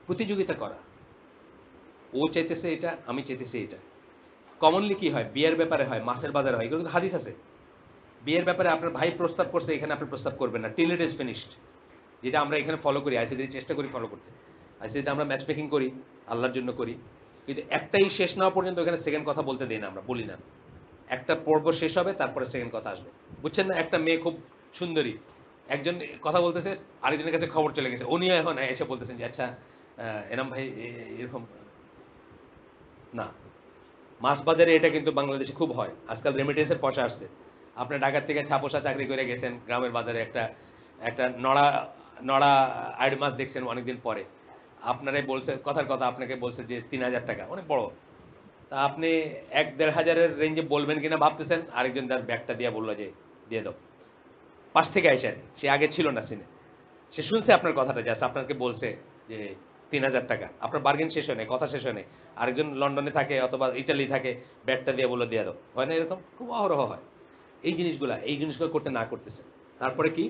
প্রতিযোগিতা করা। ও চাইতেছে এটা, আমি চাইতেছি এটা। কমনলি কি হয়? বিয়ের ব্যাপারে হয়, মাছের বাজারে হয়, এগুলো কিন্তু হাদিস আছে। বিয়ের ব্যাপারে আপনার ভাই প্রস্তাব করছে, এখানে আপনি প্রস্তাব করবেন না টিল ইট ইজ ফিনিশড। যেটা আমরা এখানে ফলো করি, আইসিডি চেষ্টা করি ফলো করতে। আইসিডিতে আমরা ম্যাচ মেকিং করি, আল্লাহর জন্য করি, কিন্তু একটাই শেষ না হওয়া পর্যন্ত এখানে সেকেন্ড কথা বলতে দেই না, আমরা বলি না। একটা পর্ব শেষ হবে, তারপরে সেকেন্ড কথা আসবে। বুঝছেন না? একটা মেয়ে খুব সুন্দরী, একজন কথা বলতেছে, আরেকজনের কাছে খবর চলে গেছে, উনিও এখন এসে বলতেছেন যে আচ্ছা এনাম ভাই এরকম না। মাছ বাজারে এটা কিন্তু বাংলাদেশে খুব হয়। আজকাল রেমিটেন্সের পয়সা আসছে। আপনার ঢাকার থেকে ছাপোসা চাকরি করে গেছেন, গ্রামের বাজারে একটা একটা নড়া নড়া আইড মাছ দেখছেন অনেকদিন পরে। আপনারাই বলছে, কথার কথা আপনাকে বলছে যে ৩,০০০ টাকা, অনেক বড়। তা আপনি ১-১.৫ হাজারের রেঞ্জে বলবেন কিনা ভাবতেছেন, আরেকজন তার ব্যাগটা দিয়ে বললো যে দিয়ে দাও। পাশ থেকে আইসে, সে আগে ছিল না সিনে, সে শুনছে আপনার কথাটা, জাস্ট আপনাকে বলছে যে ৩,০০০ টাকা। আপনার বার্গেন শেষ হয় নাই, কথা শেষ হয় নাই। আরেকজন লন্ডনে থাকে অথবা ইটালি থাকে, ব্যাগটা দিয়ে বললো দিয়ে দাও। হয় না এরকম? খুব অহরহ হয় এই জিনিসগুলো করতে না করতেছে। তারপরে কি?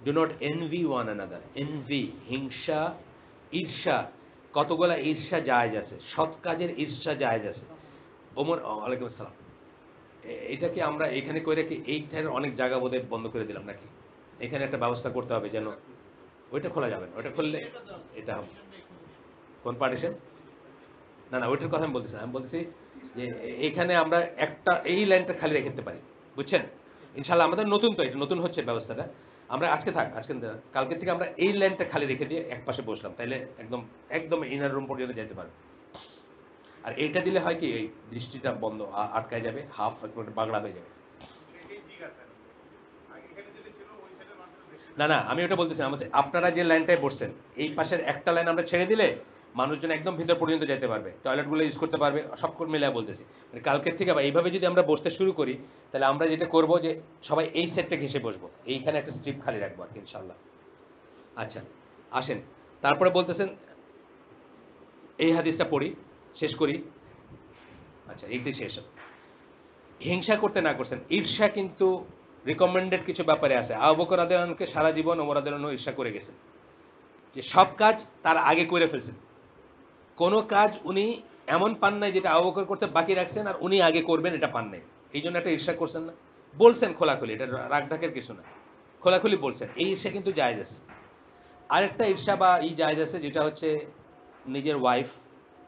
Do not envy one another. Envy, হিংসা, ঈর্ষা। কতগুলা ঈর্ষা জায়েজ আছে, সৎ কাজের ঈর্ষা জায়েজ আছে। ওমর, ওয়ালাইকুম আসসালাম। এটা কি আমরা এখানে করে রাখি? এইখানে অনেক জায়গা বোধহয় বন্ধ করে দিলাম নাকি? এখানে একটা ব্যবস্থা করতে হবে যেন ওইটা খোলা যাবে না। ওইটা খুললে এটা হবে। কোন পার্টিশন? না না, ওইটার কথা আমি বলতেছি না। আমি বলছি যে এখানে আমরা একটা এই লাইনটা খালি রেখে দিতে পারি, বুঝছেন? ইনশাল্লাহ আমাদের নতুন তো, এটা নতুন হচ্ছে ব্যবস্থাটা। আমরা আজকে কালকে থেকে আমরা এই লাইনটা খালি রেখে দিয়ে এক পাশে বসলাম, তাইলে একদম একদম ইনার রুম পর্যন্ত যেতে পারবে। আর এইটা দিলে হয় কি, এই দৃষ্টিটা বন্ধ, আটকায় যাবে, হাফ বাগড়া হয়ে যাবে। না না, আমি ওটা বলতেছি, আমাদের আপনারা যে লাইনটায় বসছেন এই পাশের একটা লাইন আমরা ছেড়ে দিলে মানুষজন একদম ভিতর পর্যন্ত যেতে পারবে, টয়লেটগুলো ইউজ করতে পারবে, সব মিলে বলতেছি। মানে কালকের থেকে বা এইভাবে যদি আমরা বসতে শুরু করি, তাহলে আমরা যেটা করব যে সবাই এই সেটটা ঘেসে বসবো, এইখানে একটা স্ট্রিপ খালি রাখবো আর কি, ইনশাল্লাহ। আচ্ছা আসেন, তারপরে বলতেছেন এই হাদিসটা পড়ি, শেষ করি। আচ্ছা এইটাই শেষ। হিংসা করতে না করছেন, ঈর্ষা কিন্তু রিকমেন্ডেড কিছু ব্যাপারে আছে। আবু বকর রাদিয়াল্লাহু আনহুকে সারা জীবন ওমর রাদিয়াল্লাহু আনহু ঈর্ষা করে গেছেন, যে সব কাজ তার আগে করে ফেলছেন। কোন কাজ উনি এমন পান নাই যেটা আবু বকর করতে বাকি রাখছেন আর উনি আগে করবেন, এটা পান নাই। এই জন্য একটা ঈর্ষা করছেন না, বলছেন খোলাখুলি, এটা রাগ ঢাকের কিছু না, খোলাখুলি বলছেন। এই ঈর্ষা কিন্তু জায়েজ আছে। আরেকটা ঈর্ষা বা জায়েজ আছে, যেটা হচ্ছে নিজের ওয়াইফ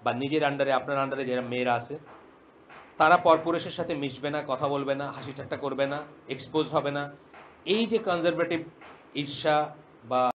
বা নিজের আন্ডারে, আপনার আন্ডারে যারা মেয়েরা আছে, তারা পরপুরুষের সাথে মিশবে না, কথা বলবে না, হাসি ঠাট্টা করবে না, এক্সপোজ হবে না। এই যে কনজারভেটিভ ঈর্ষা বা